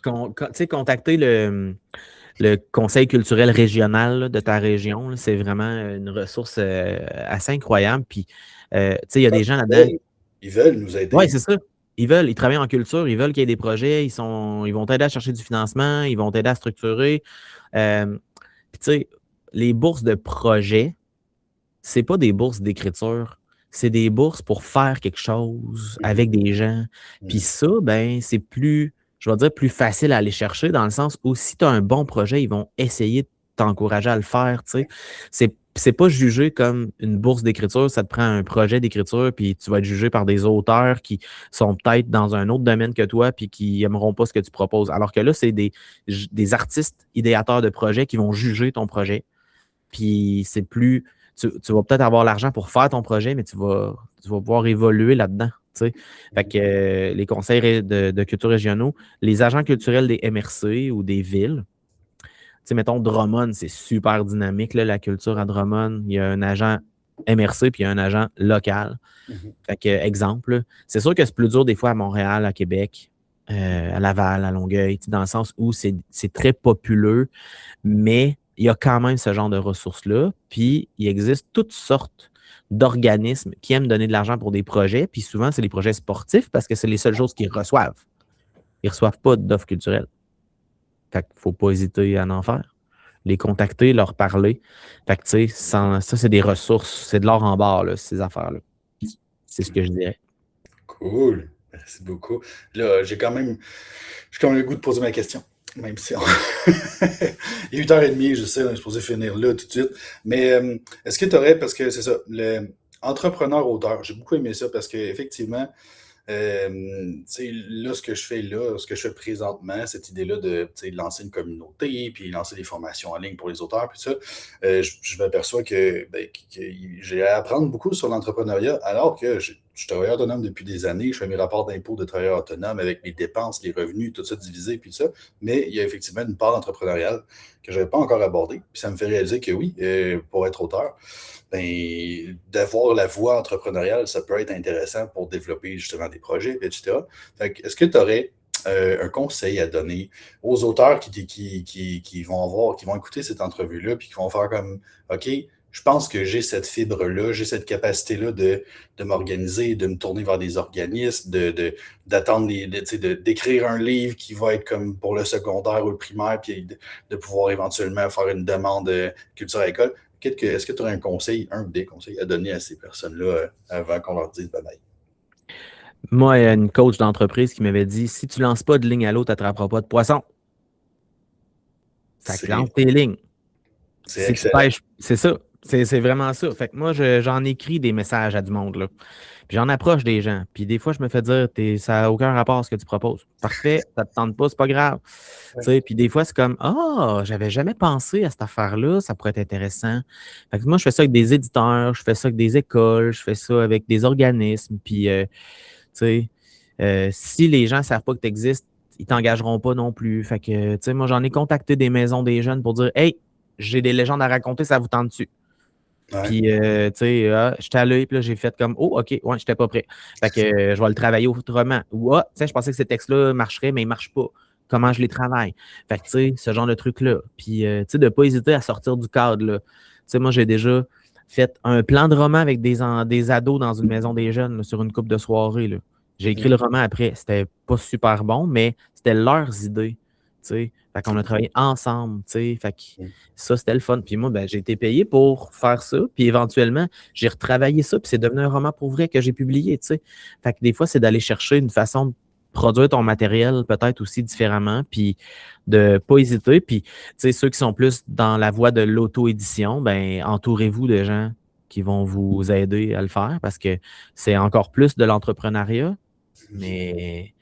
Non. tu sais, contacter le conseil culturel régional là, de ta région, là, c'est vraiment une ressource assez incroyable. Puis, tu sais, il y a des gens là-dedans. Ils veulent nous Oui, aider. c'est ça. Ils travaillent en culture, ils veulent qu'il y ait des projets, ils vont t'aider à chercher du financement, ils vont t'aider à structurer. Puis, tu sais, les bourses de projet, c'est pas des bourses d'écriture, c'est des bourses pour faire quelque chose avec des gens. Puis ça, ben, c'est plus, je vais dire, plus facile à aller chercher dans le sens où si tu as un bon projet, ils vont essayer de t'encourager à le faire, tu sais. C'est pas jugé comme une bourse d'écriture, ça te prend un projet d'écriture, puis tu vas être jugé par des auteurs qui sont peut-être dans un autre domaine que toi, puis qui aimeront pas ce que tu proposes. Alors que là, c'est des artistes idéateurs de projets qui vont juger ton projet. Puis c'est plus. Tu vas peut-être avoir l'argent pour faire ton projet, mais tu vas pouvoir évoluer là-dedans. Tu sais. Fait que les conseils de culture régionaux, les agents culturels des MRC ou des villes, tu sais, mettons Drummond, c'est super dynamique, là, la culture à Drummond. Il y a un agent MRC puis il y a un agent local. Fait que, exemple, c'est sûr que c'est plus dur des fois à Montréal, à Québec, à Laval, à Longueuil, tu sais, dans le sens où c'est très populeux, mais il y a quand même ce genre de ressources-là. Puis, il existe toutes sortes d'organismes qui aiment donner de l'argent pour des projets. Puis souvent, c'est les projets sportifs parce que c'est les seules choses qu'ils reçoivent. Ils ne reçoivent pas d'offres culturelles. Fait qu'il ne faut pas hésiter à en faire. Les contacter, leur parler. Fait que, tu sais, ça, c'est des ressources. C'est de l'or en barre, là, ces affaires-là. C'est ce que je dirais. Cool. Merci beaucoup. Là, j'ai quand même le goût de poser ma question. Même si il est 8h30, je sais, on est supposé finir là tout de suite. Mais est-ce que tu aurais, parce que c'est ça, le entrepreneur-auteur, j'ai beaucoup aimé ça parce qu'effectivement, tu sais, là, ce que je fais là, ce que je fais présentement, cette idée-là de tu sais, lancer une communauté, puis lancer des formations en ligne pour les auteurs, puis ça, je m'aperçois que j'ai à apprendre beaucoup sur l'entrepreneuriat, alors que je suis travailleur autonome depuis des années, je fais mes rapports d'impôts de travailleur autonome avec mes dépenses, les revenus, tout ça divisé, puis ça, mais il y a effectivement une part entrepreneuriale que je n'avais pas encore abordée, puis ça me fait réaliser que oui, pour être auteur, ben, d'avoir la voie entrepreneuriale, ça peut être intéressant pour développer justement des projets, etc. Fait que, est-ce que tu aurais un conseil à donner aux auteurs qui vont écouter cette entrevue-là, puis qui vont faire comme OK, je pense que j'ai cette fibre-là, j'ai cette capacité-là de m'organiser, de me tourner vers des organismes, d'attendre d'écrire un livre qui va être comme pour le secondaire ou le primaire, puis de pouvoir éventuellement faire une demande culture à l'école. Est-ce que tu aurais un ou des conseils à donner à ces personnes-là avant qu'on leur dise bye-bye? Moi, il y a une coach d'entreprise qui m'avait dit, si tu lances pas de ligne à l'eau, tu n'attraperas pas de poisson. Fait que lance C'est tes lignes. Si tu excellent. pêches, c'est ça. C'est vraiment ça. Fait que moi, j'en écris des messages à du monde, là. Puis j'en approche des gens. Puis des fois, je me fais dire, ça n'a aucun rapport à ce que tu proposes. Parfait, ça ne te tente pas, c'est pas grave. Tu sais, puis des fois, c'est comme, ah, j'avais jamais pensé à cette affaire-là, ça pourrait être intéressant. Fait que moi, je fais ça avec des éditeurs, je fais ça avec des écoles, je fais ça avec des organismes. Puis, tu sais, si les gens ne savent pas que tu existes, ils ne t'engageront pas non plus. Fait que, tu sais, moi, j'en ai contacté des maisons des jeunes pour dire, hey, j'ai des légendes à raconter, ça vous tente dessus. Ouais. Puis, tu sais, j'étais à l'œil, puis là, j'ai fait comme, oh, OK, ouais, j'étais pas prêt. Fait que je vais le travailler autrement. Ou, tu sais, je pensais que ces textes-là marcheraient, mais ils marchent pas. Comment je les travaille? Fait que, tu sais, ce genre de truc-là. Puis, tu sais, de ne pas hésiter à sortir du cadre, là. Tu sais, moi, j'ai déjà fait un plan de roman avec des ados dans une maison des jeunes, là, sur une couple de soirées, là. J'ai écrit le roman après. C'était pas super bon, mais c'était leurs idées. Tu sais. Fait qu'on a travaillé ensemble. Tu sais. Fait que ça, c'était le fun. Puis moi, ben, j'ai été payé pour faire ça. Puis éventuellement, j'ai retravaillé ça. Puis c'est devenu un roman pour vrai que j'ai publié. Tu sais. Fait que des fois, c'est d'aller chercher une façon de produire ton matériel peut-être aussi différemment. Puis de ne pas hésiter. Puis, tu sais, ceux qui sont plus dans la voie de l'auto-édition, ben, entourez-vous de gens qui vont vous aider à le faire parce que c'est encore plus de l'entrepreneuriat, mais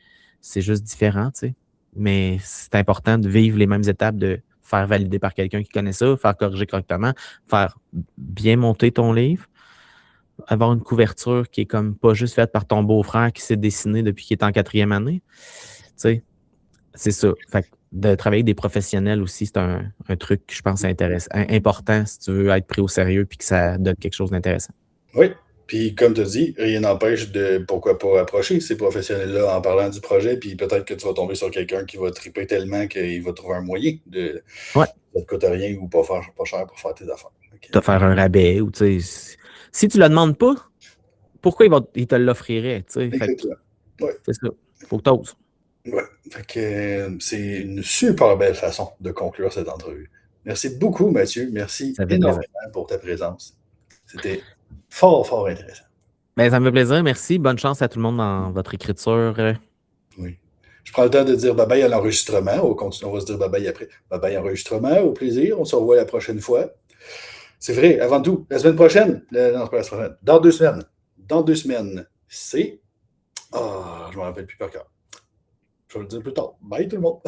c'est juste différent, tu sais. Mais c'est important de vivre les mêmes étapes, de faire valider par quelqu'un qui connaît ça, faire corriger correctement, faire bien monter ton livre, avoir une couverture qui est comme pas juste faite par ton beau-frère qui s'est dessiné depuis qu'il est en 4e année. Tu sais, c'est ça. Fait que de travailler avec des professionnels aussi, c'est un truc que je pense intéressant, important si tu veux être pris au sérieux puis que ça donne quelque chose d'intéressant. Oui. Puis, comme tu as dit, rien n'empêche de, pourquoi pas, approcher ces professionnels-là en parlant du projet, puis peut-être que tu vas tomber sur quelqu'un qui va triper tellement qu'il va trouver un moyen de Ouais. ça te coûte rien ou pas cher pour faire tes affaires. Te faire un rabais ou tu sais. Si tu le demandes pas, pourquoi il te l'offrirait? Tu sais? Fait que Exactement. Ouais. c'est ça. Faut que tu oses. Ouais. Fait que c'est une super belle façon de conclure cette entrevue. Merci beaucoup, Mathieu. Merci Ça fait plaisir. énormément pour ta présence. C'était fort, fort intéressant. Ben, ça me fait plaisir. Merci. Bonne chance à tout le monde dans votre écriture. Oui. Je prends le temps de dire bye-bye à l'enregistrement. On va se dire bye-bye après. Bye-bye enregistrement. Au plaisir. On se revoit la prochaine fois. C'est vrai, avant tout, la semaine prochaine. Non, c'est pas la semaine prochaine. Dans 2 semaines. Dans 2 semaines, c'est. Ah, je ne me rappelle plus par cœur. Je vais le dire plus tard. Bye tout le monde.